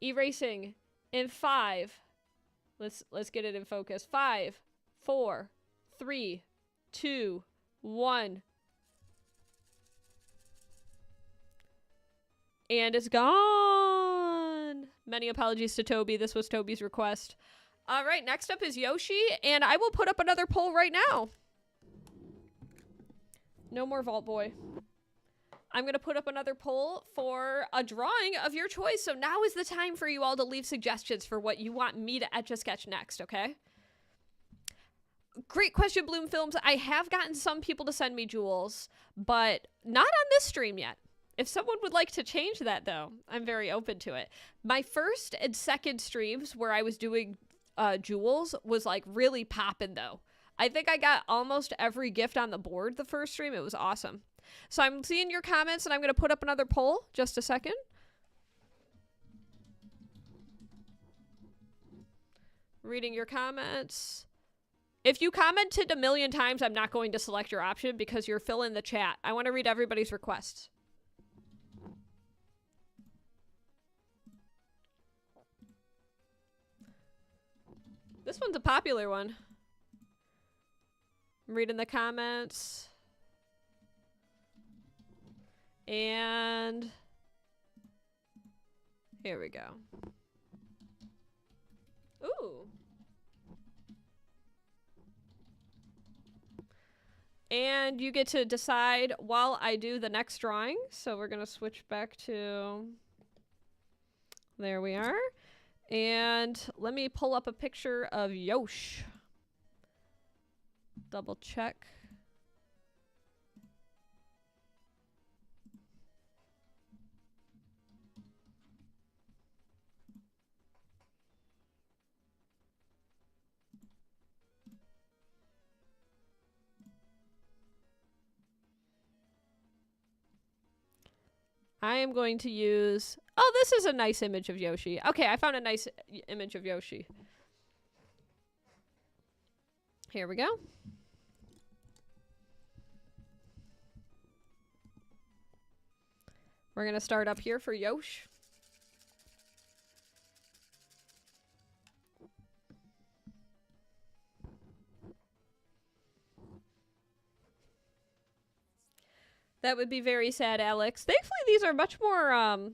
Erasing in 5. Let's get it in focus. 5, 4, 3, 2, 1. And it's gone. Many apologies to Toby. This was Toby's request. All right, next up is Yoshi, and I will put up another poll right now. No more Vault Boy. I'm going to put up another poll for a drawing of your choice. So now is the time for you all to leave suggestions for what you want me to Etch A Sketch next, okay? Great question, Bloom Films. I have gotten some people to send me jewels, but not on this stream yet. If someone would like to change that, though, I'm very open to it. My first and second streams where I was doing jewels was like really popping, though. I think I got almost every gift on the board the first stream. It was awesome. So I'm seeing your comments, and I'm going to put up another poll. Just a second. Reading your comments. If you commented a million times, I'm not going to select your option because you're filling the chat. I want to read everybody's requests. This one's a popular one. I'm reading the comments. And here we go. Ooh. And you get to decide while I do the next drawing. So we're going to switch back to... There we are. And let me pull up a picture of Yoshi. Double check. I am going to use... Oh, this is a nice image of Yoshi. Okay, I found a nice image of Yoshi. Here we go. We're going to start up here for Yoshi. That would be very sad, Alex. Thankfully, these are much more,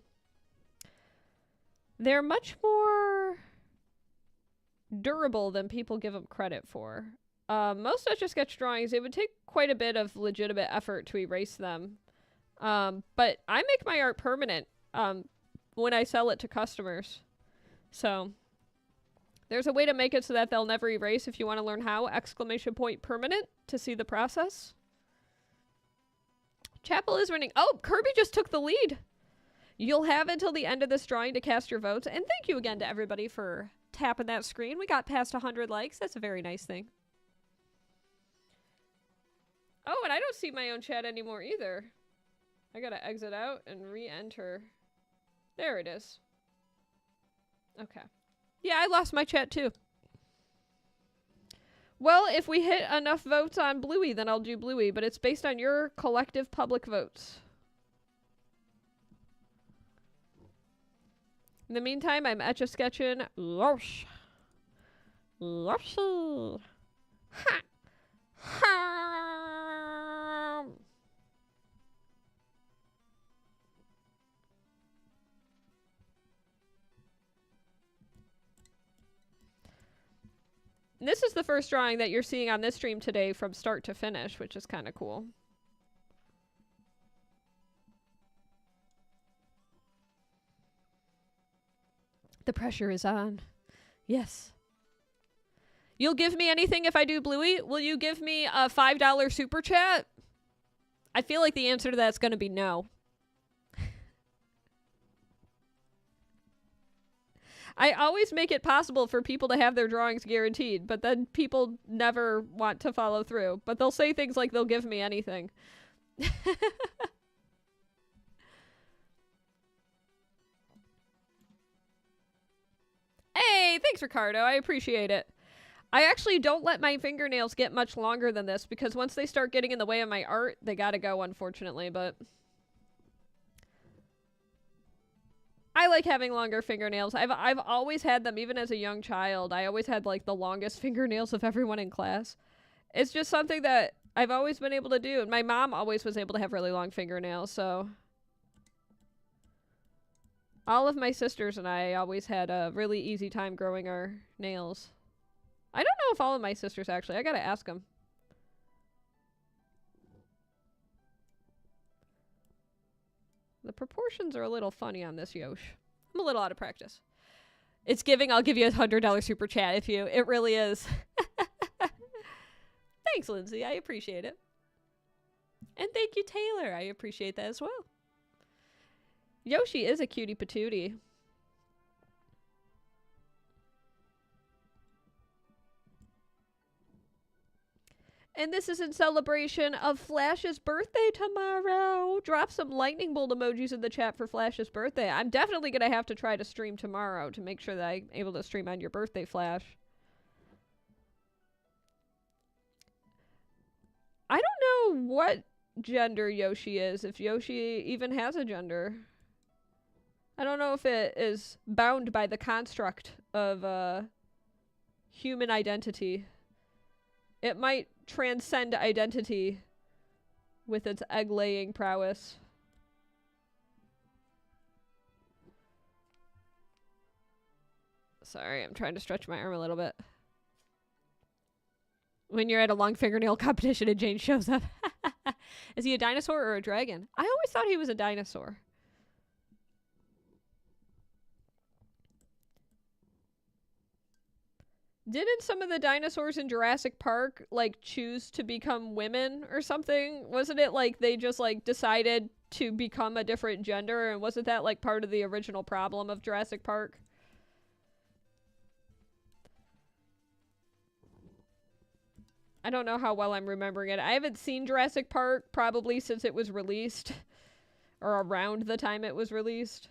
they're much more durable than people give them credit for. Most Etch A Sketch drawings, it would take quite a bit of legitimate effort to erase them. But I make my art permanent, when I sell it to customers. So, there's a way to make it so that they'll never erase if you want to learn how. ! Permanent to see the process. Chapel is running. Oh, Kirby just took the lead. You'll have until the end of this drawing to cast your votes. And thank you again to everybody for tapping that screen. We got past 100 likes. That's a very nice thing. Oh, and I don't see my own chat anymore either. I gotta exit out and re-enter. There it is. Okay. Yeah, I lost my chat too. Well, if we hit enough votes on Bluey, then I'll do Bluey, but it's based on your collective public votes. In the meantime, I'm Etch A Sketching Yoshi. Yoshi. Ha! Ha! This is the first drawing that you're seeing on this stream today from start to finish, which is kind of cool. The pressure is on. Yes. You'll give me anything if I do Bluey? Will you give me a $5 super chat? I feel like the answer to that's going to be no. I always make it possible for people to have their drawings guaranteed, but then people never want to follow through. But they'll say things like they'll give me anything. Hey, thanks, Ricardo. I appreciate it. I actually don't let my fingernails get much longer than this because once they start getting in the way of my art, they gotta go, unfortunately, but I like having longer fingernails. I've always had them, even as a young child. I always had, like, the longest fingernails of everyone in class. It's just something that I've always been able to do, and my mom always was able to have really long fingernails, so all of my sisters and I always had a really easy time growing our nails. I don't know if all of my sisters, actually. I gotta ask them. The proportions are a little funny on this Yosh. I'm a little out of practice. It's giving, I'll give you $100 super chat if you... It really is. Thanks, Lindsay. I appreciate it. And thank you, Taylor. I appreciate that as well. Yoshi is a cutie patootie. And this is in celebration of Flash's birthday tomorrow. Drop some lightning bolt emojis in the chat for Flash's birthday. I'm definitely going to have to try to stream tomorrow to make sure that I'm able to stream on your birthday, Flash. I don't know what gender Yoshi is, if Yoshi even has a gender. I don't know if it is bound by the construct of human identity. It might transcend identity with its egg-laying prowess. Sorry, I'm trying to stretch my arm a little bit. When you're at a long fingernail competition and Jane shows up. Is he a dinosaur or a dragon? I always thought he was a dinosaur. Didn't some of the dinosaurs in Jurassic Park, like, choose to become women or something? Wasn't it, like, they just, like, decided to become a different gender? And wasn't that, like, part of the original problem of Jurassic Park? I don't know how well I'm remembering it. I haven't seen Jurassic Park probably since it was released. Or around the time it was released.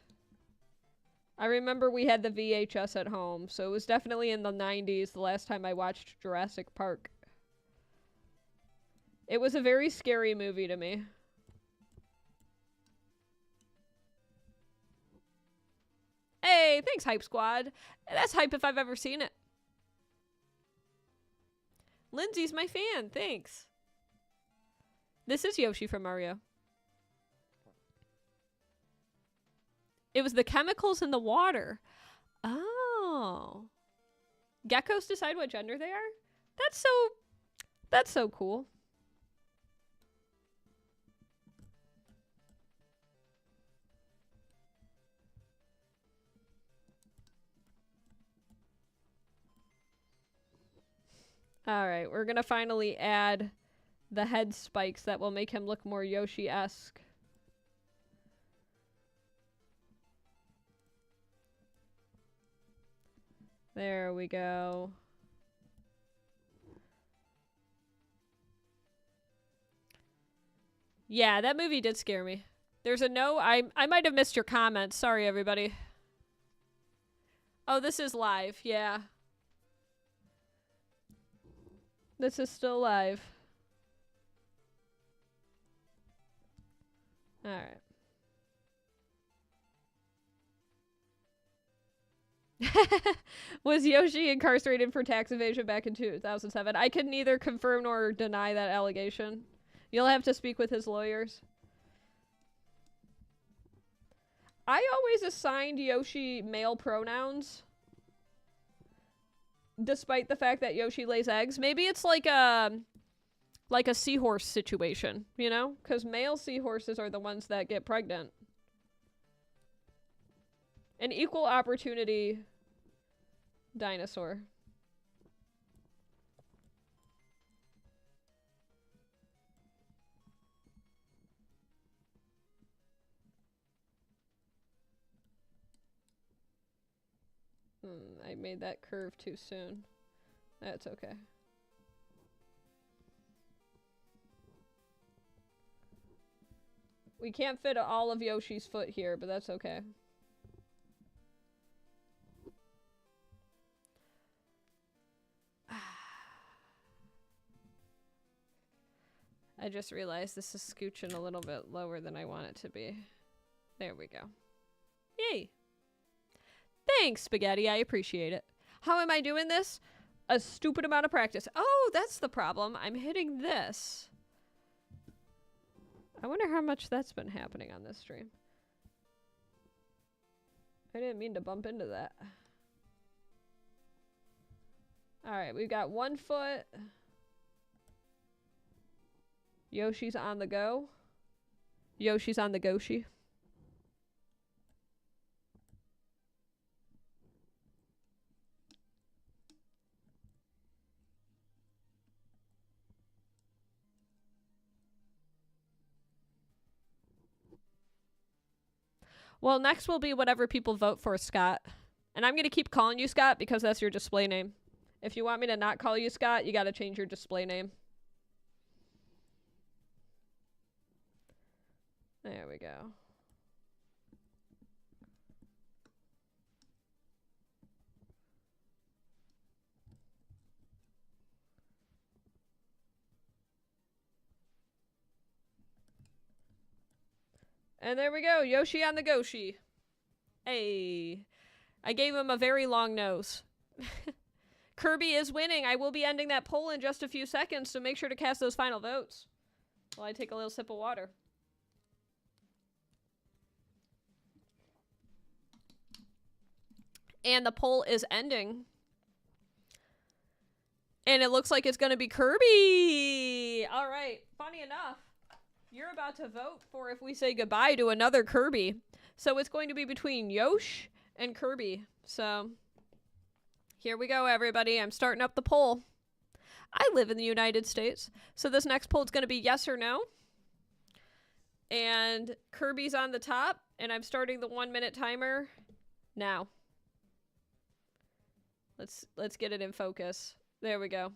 I remember we had the VHS at home, so it was definitely in the 90s the last time I watched Jurassic Park. It was a very scary movie to me. Hey, thanks, Hype Squad. That's hype if I've ever seen it. Lindsay's my fan, thanks. This is Yoshi from Mario. It was the chemicals in the water. Oh. Geckos decide what gender they are? That's so cool. Alright, we're gonna finally add the head spikes that will make him look more Yoshi-esque. There we go. Yeah, that movie did scare me. There's a no. I might have missed your comments. Sorry, everybody. Oh, this is live. Yeah. This is still live. Alright. Was Yoshi incarcerated for tax evasion back in 2007? I can neither confirm nor deny that allegation. You'll have to speak with his lawyers. I always assigned Yoshi male pronouns. Despite the fact that Yoshi lays eggs. Maybe it's like a seahorse situation, you know? Because male seahorses are the ones that get pregnant. An equal opportunity dinosaur. I made that curve too soon. That's okay. We can't fit all of Yoshi's foot here, but that's okay. I just realized this is scooching a little bit lower than I want it to be. There we go. Yay. Thanks, Spaghetti. I appreciate it. How am I doing this? A stupid amount of practice. Oh, that's the problem. I'm hitting this. I wonder how much that's been happening on this stream. I didn't mean to bump into that. Alright, we've got 1 foot. Yoshi's on the go. Yoshi's on the Goshi. Well, next will be whatever people vote for, Scott. And I'm going to keep calling you Scott because that's your display name. If you want me to not call you Scott, you got to change your display name. There we go. And there we go. Yoshi on the Goshi. Hey. I gave him a very long nose. Kirby is winning. I will be ending that poll in just a few seconds, so make sure to cast those final votes while I take a little sip of water. And the poll is ending. And it looks like it's going to be Kirby. All right. Funny enough, you're about to vote for if we say goodbye to another Kirby. So it's going to be between Yosh and Kirby. So here we go, everybody. I'm starting up the poll. I live in the United States. So this next poll is going to be yes or no. And Kirby's on the top. And I'm starting the 1-minute timer now. Let's get it in focus. There we go.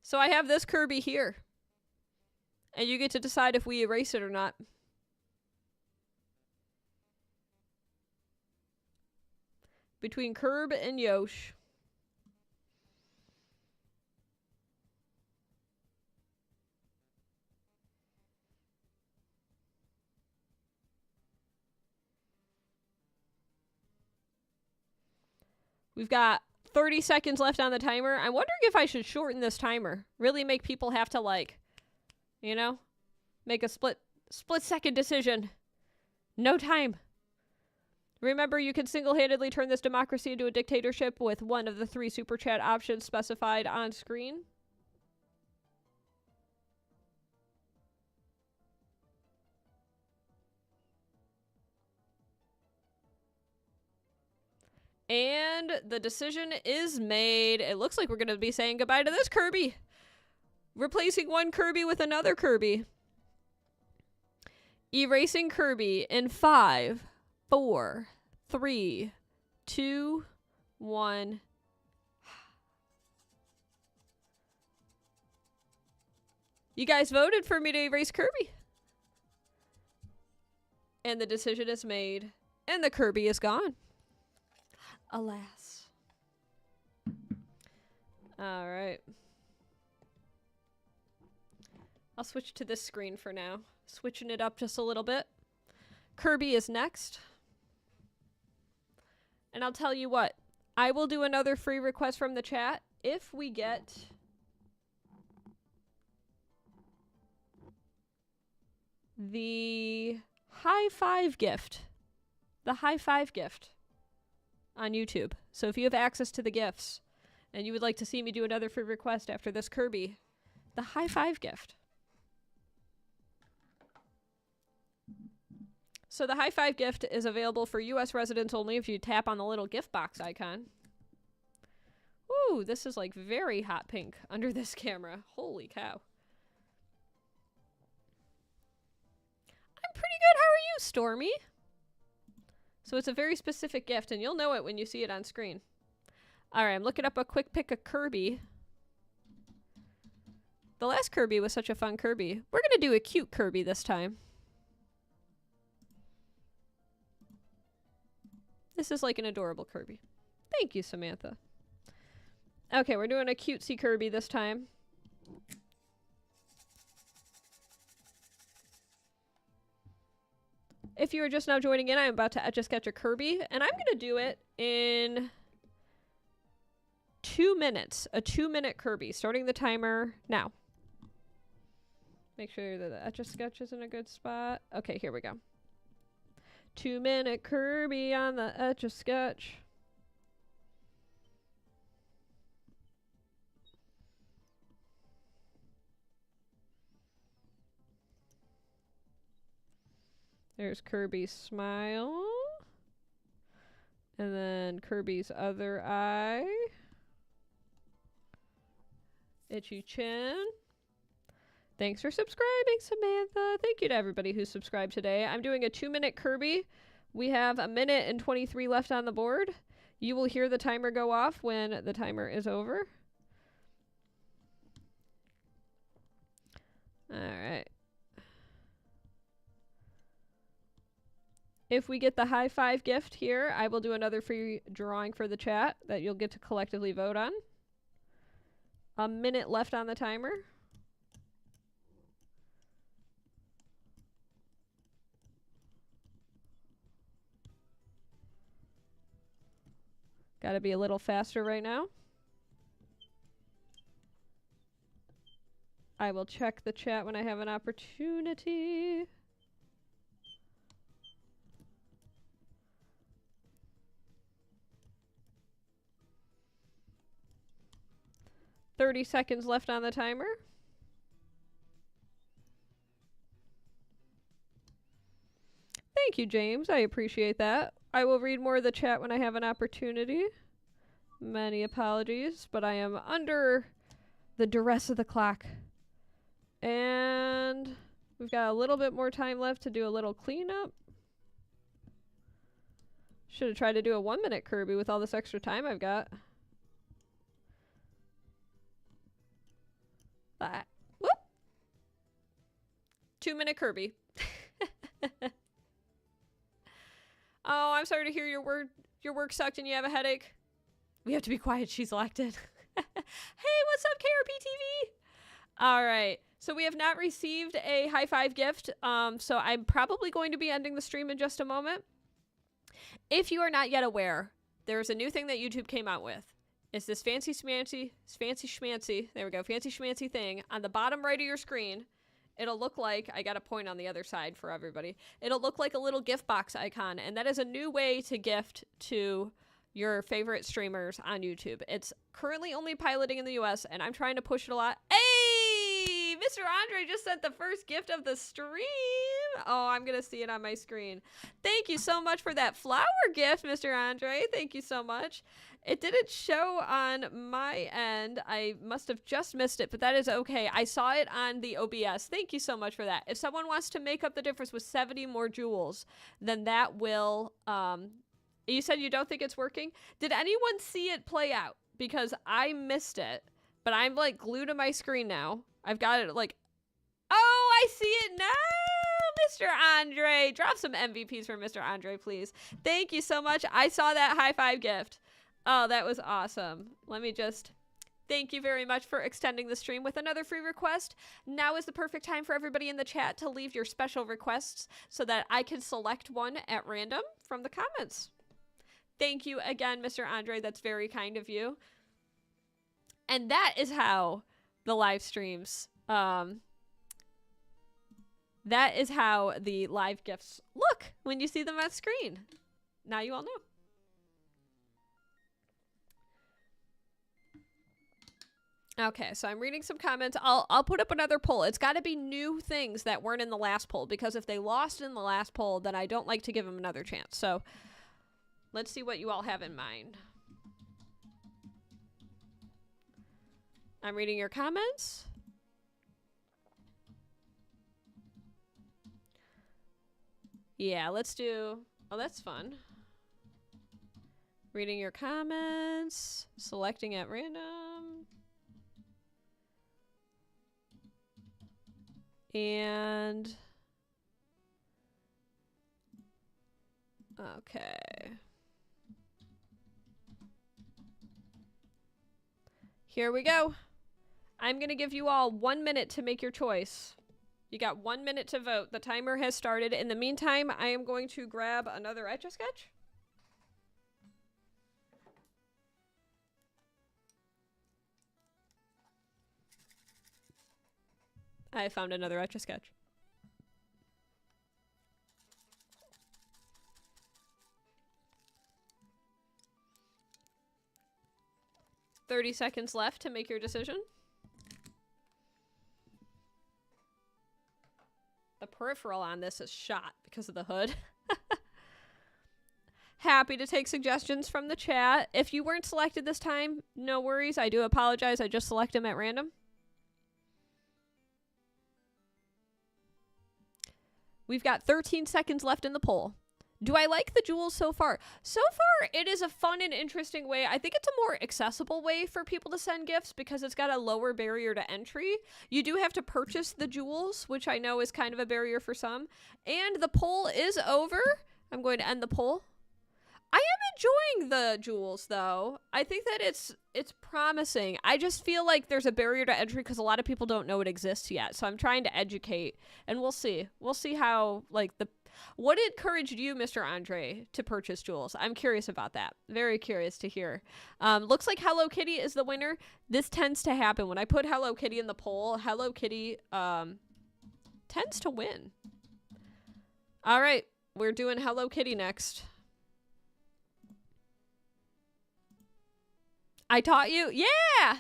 So I have this Kirby here. And you get to decide if we erase it or not. Between Kirby and Yosh. We've got 30 seconds left on the timer. I'm wondering if I should shorten this timer. Really make people have to, like, you know, make a split second decision. No time. Remember, you can single-handedly turn this democracy into a dictatorship with one of the 3 super chat options specified on screen. And the decision is made. It looks like we're going to be saying goodbye to this Kirby. Replacing one Kirby with another Kirby. Erasing Kirby in 5, 4, 3, 2, 1. You guys voted for me to erase Kirby. And the decision is made. And the Kirby is gone. Alas. Alright. I'll switch to this screen for now. Switching it up just a little bit. Kirby is next. And I'll tell you what. I will do another free request from the chat if we get the high five gift. The high five gift on YouTube. So if you have access to the gifts and you would like to see me do another free request after this Kirby, the high five gift. So the high five gift is available for US residents only if you tap on the little gift box icon. Ooh, this is like very hot pink under this camera. Holy cow. I'm pretty good. How are you, Stormy? So it's a very specific gift, and you'll know it when you see it on screen. All right, I'm looking up a quick pick of Kirby. The last Kirby was such a fun Kirby. We're going to do a cute Kirby this time. This is like an adorable Kirby. Thank you, Samantha. Okay, we're doing a cutesy Kirby this time. If you are just now joining in, I'm about to etch a sketch of Kirby, and I'm going to do it in 2 minutes. A 2-minute Kirby. Starting the timer now. Make sure that the etch a sketch is in a good spot. Okay, here we go. 2-minute Kirby on the etch a sketch. There's Kirby's smile. And then Kirby's other eye. Itchy chin. Thanks for subscribing, Samantha. Thank you to everybody who subscribed today. I'm doing a 2-minute Kirby. We have 1 minute and 23 left on the board. You will hear the timer go off when the timer is over. All right. If we get the high five gift here, I will do another free drawing for the chat that you'll get to collectively vote on. 1 minute left on the timer. Gotta be a little faster right now. I will check the chat when I have an opportunity. $30 left on the timer. Thank you, James. I appreciate that. I will read more of the chat when I have an opportunity. Many apologies, but I am under the duress of the clock. And we've got a little bit more time left to do a little cleanup. Should have tried to do a 1-minute Kirby with all this extra time I've got. Whoop! 2-minute Kirby. Oh, I'm sorry to hear your work sucked and you have a headache. We have to be quiet. She's elected. Hey, what's up, KRP TV? All right. So we have not received a high five gift. So I'm probably going to be ending the stream in just a moment. If you are not yet aware, there's a new thing that YouTube came out with. It's this fancy schmancy, there we go, fancy schmancy thing on the bottom right of your screen. It'll look like, I got a point on the other side for everybody. It'll look like a little gift box icon, and that is a new way to gift to your favorite streamers on YouTube. It's currently only piloting in the US, and I'm trying to push it a lot. Hey! Mr. Andre just sent the first gift of the stream. Oh, I'm going to see it on my screen. Thank you so much for that flower gift, Mr. Andre. Thank you so much. It didn't show on my end. I must have just missed it, but that is okay. I saw it on the OBS. Thank you so much for that. If someone wants to make up the difference with 70 more jewels, then that will... You said you don't think it's working? Did anyone see it play out? Because I missed it, but I'm like glued to my screen now. I've got it like... Oh, I see it now! Mr. Andre. Drop some MVPs for Mr. Andre, please. Thank you so much. I saw that high five gift. Oh, that was awesome. Let me just thank you very much for extending the stream with another free request. Now is the perfect time for everybody in the chat to leave your special requests so that I can select one at random from the comments. Thank you again, Mr. Andre. That's very kind of you. And that is how the live streams, that is how the live gifts look when you see them on screen. Now you all know. Okay, so I'm reading some comments. I'll put up another poll. It's got to be new things that weren't in the last poll, because if they lost in the last poll, then I don't like to give them another chance. So let's see what you all have in mind. I'm reading your comments. Yeah, let's do... Oh, that's fun. Reading your comments. Selecting at random. And... Okay. Here we go. I'm going to give you all 1 minute to make your choice. You got 1 minute to vote. The timer has started. In the meantime, I am going to grab another Etch A Sketch. I found another Etch A Sketch. $30 seconds left to make your decision. The peripheral on this is shot because of the hood. Happy to take suggestions from the chat. If you weren't selected this time, no worries. I do apologize. I just select them at random. We've got 13 seconds left in the poll. Do I like the jewels so far? So far, it is a fun and interesting way. I think it's a more accessible way for people to send gifts because it's got a lower barrier to entry. You do have to purchase the jewels, which I know is kind of a barrier for some. And the poll is over. I'm going to end the poll. I am enjoying the jewels, though. I think that it's promising. I just feel like there's a barrier to entry because a lot of people don't know it exists yet. So I'm trying to educate, and we'll see. We'll see how, like, what encouraged you, Mr. Andre, to purchase jewels? I'm curious about that. Very curious to hear. Looks like Hello Kitty is the winner. This tends to happen. When I put Hello Kitty in the poll, Hello Kitty tends to win. All right. We're doing Hello Kitty next. I taught you? Yeah!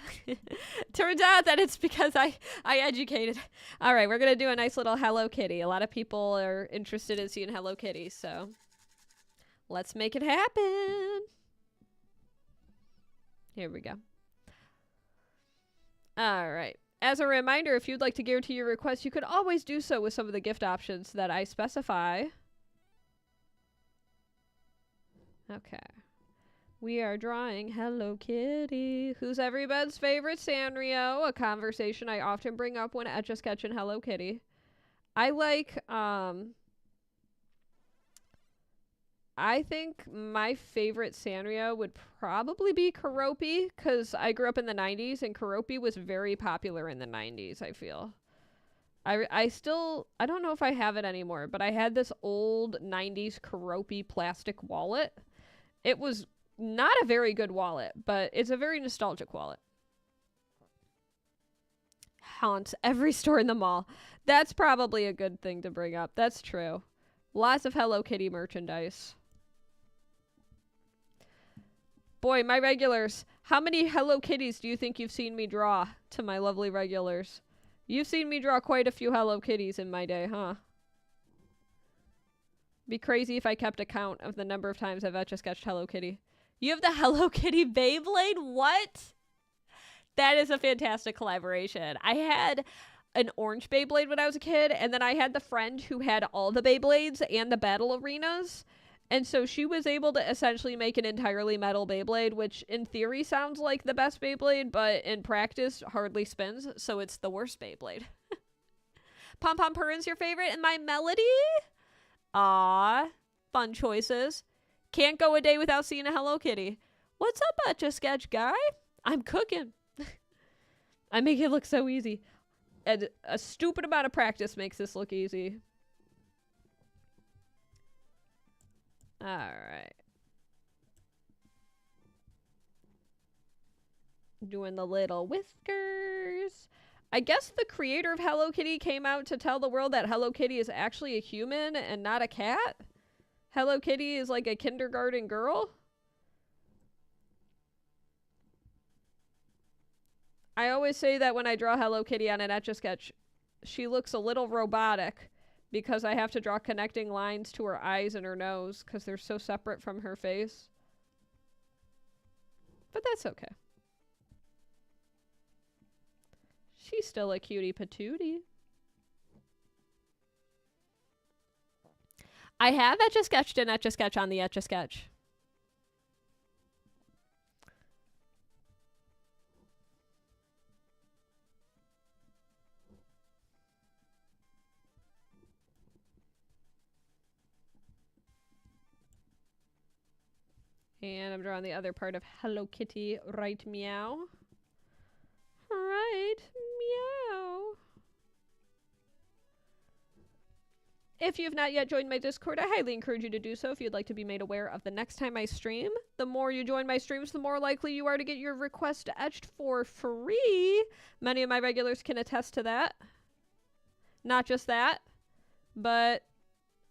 Turns out that it's because I educated. All right, we're going to do a nice little Hello Kitty. A lot of people are interested in seeing Hello Kitty, so let's make it happen. Here we go. All right. As a reminder, if you'd like to guarantee your request, you could always do so with some of the gift options that I specify. Okay. We are drawing Hello Kitty. Who's everybody's favorite Sanrio? A conversation I often bring up when Etch A Sketch and Hello Kitty. I like, I think my favorite Sanrio would probably be Kirby, because I grew up in the 90s, and Kirby was very popular in the 90s, I feel. I don't know if I have it anymore, but I had this old 90s Kirby plastic wallet. It was not a very good wallet, but it's a very nostalgic wallet. Haunts every store in the mall. That's probably a good thing to bring up. That's true. Lots of Hello Kitty merchandise. Boy, my regulars. How many Hello Kitties do you think you've seen me draw to my lovely regulars? You've seen me draw quite a few Hello Kitties in my day, huh? Be crazy if I kept a count of the number of times I've Etch A Sketched Hello Kitty. You have the Hello Kitty Beyblade? What? That is a fantastic collaboration. I had an orange Beyblade when I was a kid, and then I had the friend who had all the Beyblades and the battle arenas. And so she was able to essentially make an entirely metal Beyblade, which in theory sounds like the best Beyblade, but in practice hardly spins, so it's the worst Beyblade. Pom Pom Purin's your favorite, and my Melody? Aw, fun choices. Can't go a day without seeing a Hello Kitty. What's up, Etch A Sketch guy? I'm cooking. I make it look so easy. And a stupid amount of practice makes this look easy. Alright. Doing the little whiskers. I guess the creator of Hello Kitty came out to tell the world that Hello Kitty is actually a human and not a cat. Hello Kitty is like a kindergarten girl. I always say that when I draw Hello Kitty on an Etch A Sketch, she looks a little robotic because I have to draw connecting lines to her eyes and her nose because they're so separate from her face. But that's okay. She's still a cutie patootie. I have Etch A Sketched an Etch A Sketch on the Etch A Sketch. And I'm drawing the other part of Hello Kitty, right meow. Right meow. If you have not yet joined my Discord, I highly encourage you to do so if you'd like to be made aware of the next time I stream. The more you join my streams, the more likely you are to get your request etched for free. Many of my regulars can attest to that. Not just that, but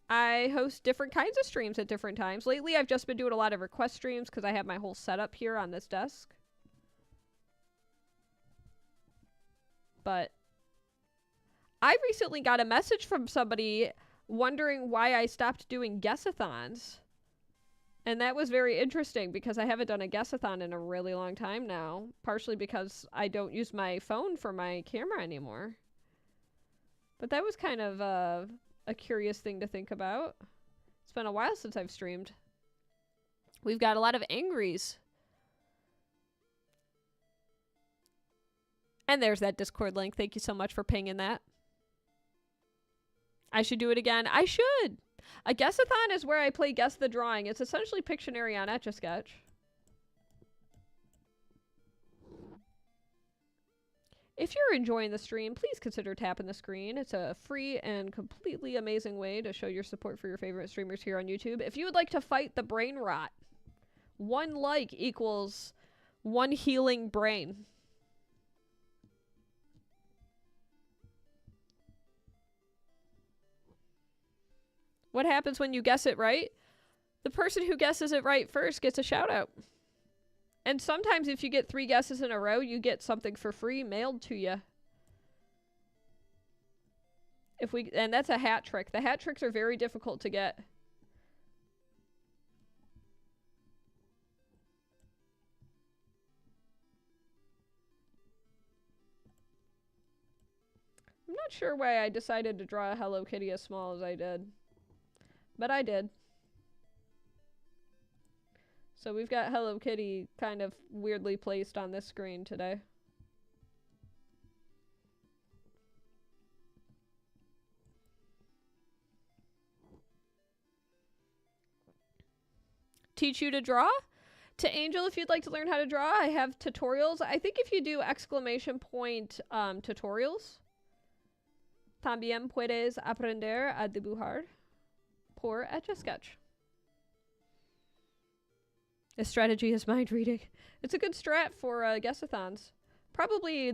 I host different kinds of streams at different times. Lately, I've just been doing a lot of request streams because I have my whole setup here on this desk. But I recently got a message from somebody wondering why I stopped doing guessathons. And that was very interesting because I haven't done a guessathon in a really long time now. Partially because I don't use my phone for my camera anymore. But that was kind of a curious thing to think about. It's been a while since I've streamed. We've got a lot of angries. And there's that Discord link. Thank you so much for pinging that. I should do it again. I should! A guessathon is where I play Guess the Drawing. It's essentially Pictionary on Etch A Sketch. If you're enjoying the stream, please consider tapping the screen. It's a free and completely amazing way to show your support for your favorite streamers here on YouTube. If you would like to fight the brain rot, 1 like equals 1 healing brain. What happens when you guess it right? The person who guesses it right first gets a shout out. And sometimes if you get 3 guesses in a row, you get something for free mailed to you. And that's a hat trick. The hat tricks are very difficult to get. I'm not sure why I decided to draw a Hello Kitty as small as I did. But I did. So we've got Hello Kitty kind of weirdly placed on this screen today. Teach you to draw? To Angel, if you'd like to learn how to draw, I have tutorials. I think if you do tutorials, también puedes aprender a dibujar por Etch A Sketch. This strategy is mind reading. It's a good strat for guessathons. Probably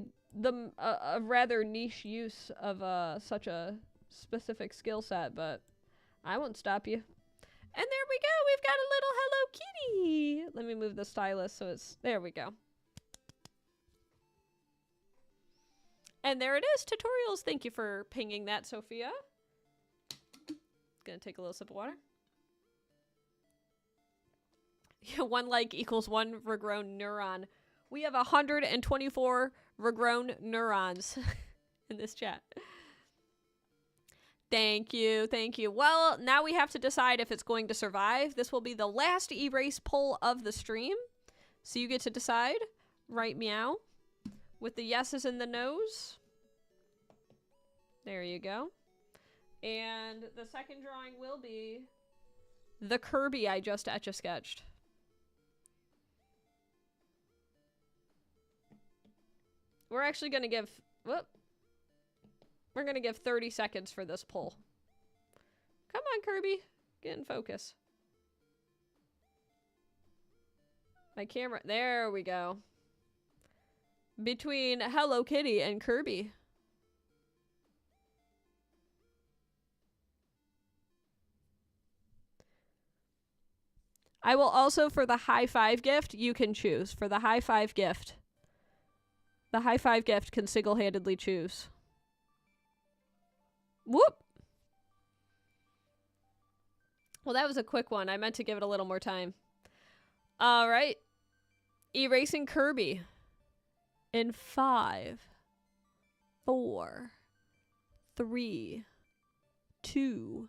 a rather niche use of such a specific skill set, but I won't stop you. And there we go. We've got a little Hello Kitty. Let me move the stylus so it's... There we go. And there it is. Tutorials. Thank you for pinging that, Sophia. Gonna take a little sip of water. 1 like equals 1 regrown neuron. We have 124 regrown neurons in this chat. Thank you, thank you. Well, now we have to decide if it's going to survive. This will be the last erase poll of the stream. So you get to decide. Right meow. With the yeses and the nos. There you go. And the second drawing will be the Kirby I just Etch A Sketched. We're actually going to give... Whoop. We're going to give 30 seconds for this poll. Come on, Kirby. Get in focus. My camera... There we go. Between Hello Kitty and Kirby. I will also, for the high five gift, you can choose. For the high five gift. The high five gift can single-handedly choose. Whoop! Well, that was a quick one. I meant to give it a little more time. All right. Erasing Kirby. In 5, 4, 3, 2,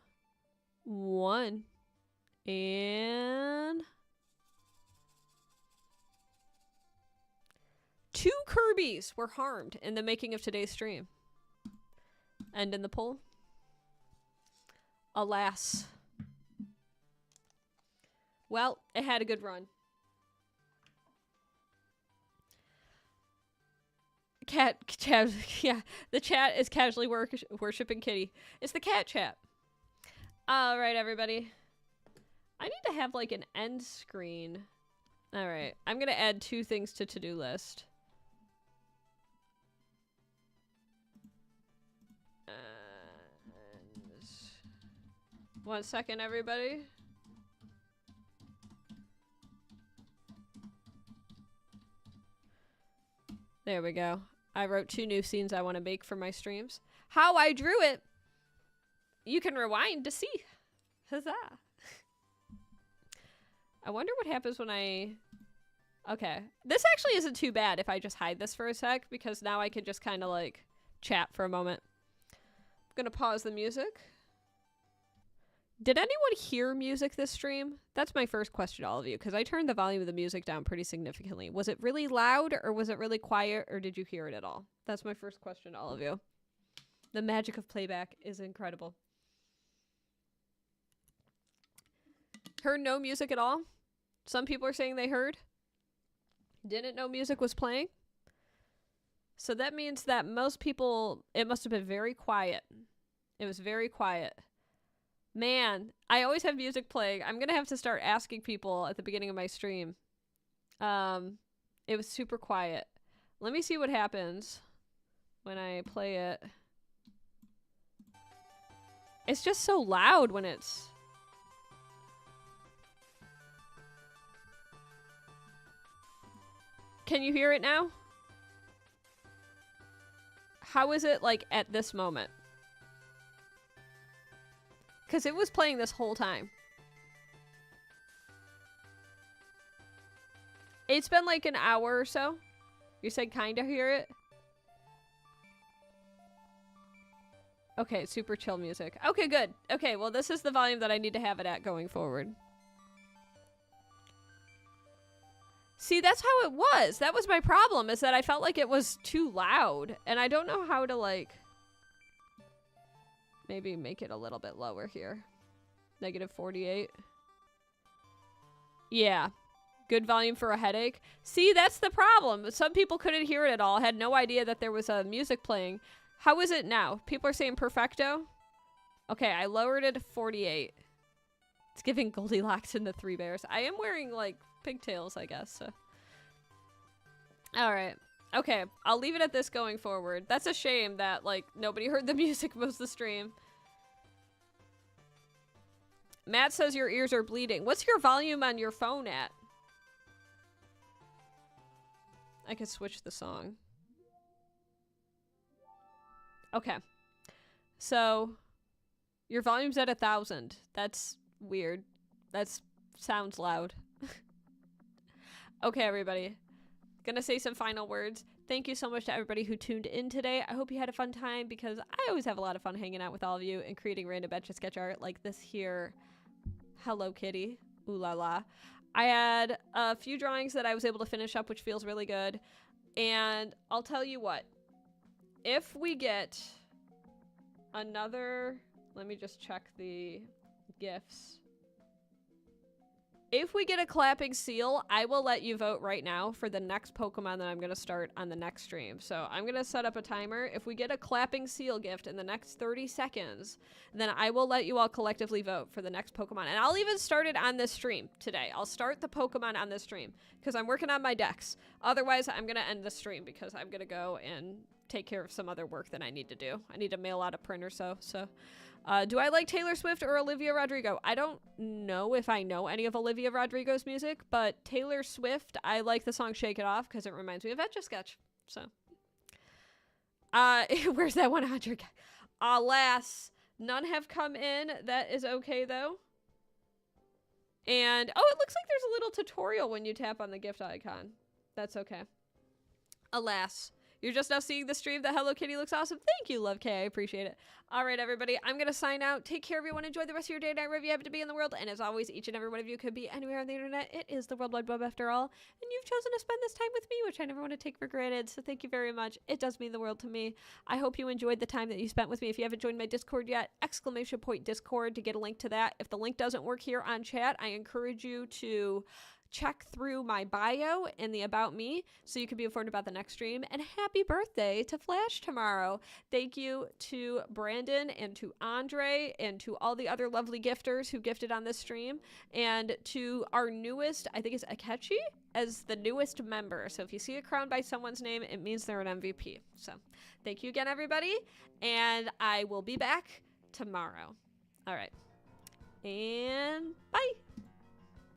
1. And... 2 Kirbys were harmed in the making of today's stream. And in the poll. Alas. Well, it had a good run. Chat, yeah, the chat is casually worshipping Kitty. It's the cat chat. All right, everybody. I need to have like an end screen. All right. I'm going to add 2 things to to-do list. One second, everybody. There we go. I wrote 2 new scenes I want to make for my streams. How I drew it, you can rewind to see. Huzzah. I wonder what happens when I... Okay. This actually isn't too bad if I just hide this for a sec, because now I can just kind of like chat for a moment. I'm gonna pause the music. Did anyone hear music this stream? That's my first question to all of you, because I turned the volume of the music down pretty significantly. Was it really loud, or was it really quiet, or did you hear it at all? That's my first question to all of you. The magic of playback is incredible. Heard no music at all? Some people are saying they heard. Didn't know music was playing. So that means that most people, it must have been very quiet. It was very quiet. Man, I always have music playing. I'm going to have to start asking people at the beginning of my stream. It was super quiet. Let me see what happens when I play it. It's just so loud when it's... Can you hear it now? How is it like at this moment? Because it was playing this whole time. It's been like an hour or so. You said kind of hear it? Okay, super chill music. Okay, good. Okay, well this is the volume that I need to have it at going forward. See, that's how it was. That was my problem, is that I felt like it was too loud. And I don't know how to like... Maybe make it a little bit lower here. -48. Yeah. Good volume for a headache. See, that's the problem. Some people couldn't hear it at all. Had no idea that there was music playing. How is it now? People are saying perfecto? Okay, I lowered it to 48. It's giving Goldilocks and the Three Bears. I am wearing, like, pigtails, I guess. So. Alright. Okay, I'll leave it at this going forward. That's a shame that, like, nobody heard the music most of the stream. Matt says your ears are bleeding. What's your volume on your phone at? I could switch the song. Okay. So, your volume's at 1,000. That's weird. That sounds loud. Okay, everybody. Gonna say some final words. Thank you so much to everybody who tuned in today. I hope you had a fun time, because I always have a lot of fun hanging out with all of you and creating random Etch A Sketch art like this here. Hello Kitty. Ooh la la. I had a few drawings that I was able to finish up, which feels really good. And I'll tell you what. If we get another... Let me just check the gifts. If we get a clapping seal, I will let you vote right now for the next Pokemon that I'm going to start on the next stream. So I'm going to set up a timer. If we get a clapping seal gift in the next 30 seconds, then I will let you all collectively vote for the next Pokemon. And I'll even start it on this stream today. I'll start the Pokemon on this stream because I'm working on my decks. Otherwise, I'm going to end the stream because I'm going to go and take care of some other work that I need to do. I need to mail out a print or so. Do I like Taylor Swift or Olivia Rodrigo? I don't know if I know any of Olivia Rodrigo's music, but Taylor Swift, I like the song Shake It Off because it reminds me of Etch A Sketch. So, where's that 100? Alas, none have come in. That is okay, though. And, oh, it looks like there's a little tutorial when you tap on the gift icon. That's okay. Alas. You're just now seeing the stream. The Hello Kitty looks awesome. Thank you, Love K. I appreciate it. All right, everybody. I'm going to sign out. Take care, everyone. Enjoy the rest of your day, night, wherever you happen to be in the world. And as always, each and every one of you could be anywhere on the internet. It is the World Wide Web after all. And you've chosen to spend this time with me, which I never want to take for granted. So thank you very much. It does mean the world to me. I hope you enjoyed the time that you spent with me. If you haven't joined my Discord yet, !Discord to get a link to that. If the link doesn't work here on chat, I encourage you to check through my bio in the About Me so you can be informed about the next stream. And happy birthday to Flash tomorrow. Thank you to Brandon and to Andre and to all the other lovely gifters who gifted on this stream, and to our newest, I think it's Akechi, as the newest member. So if you see it crowned by someone's name, it means they're an MVP. So thank you again, everybody. And I will be back tomorrow. All right. And bye.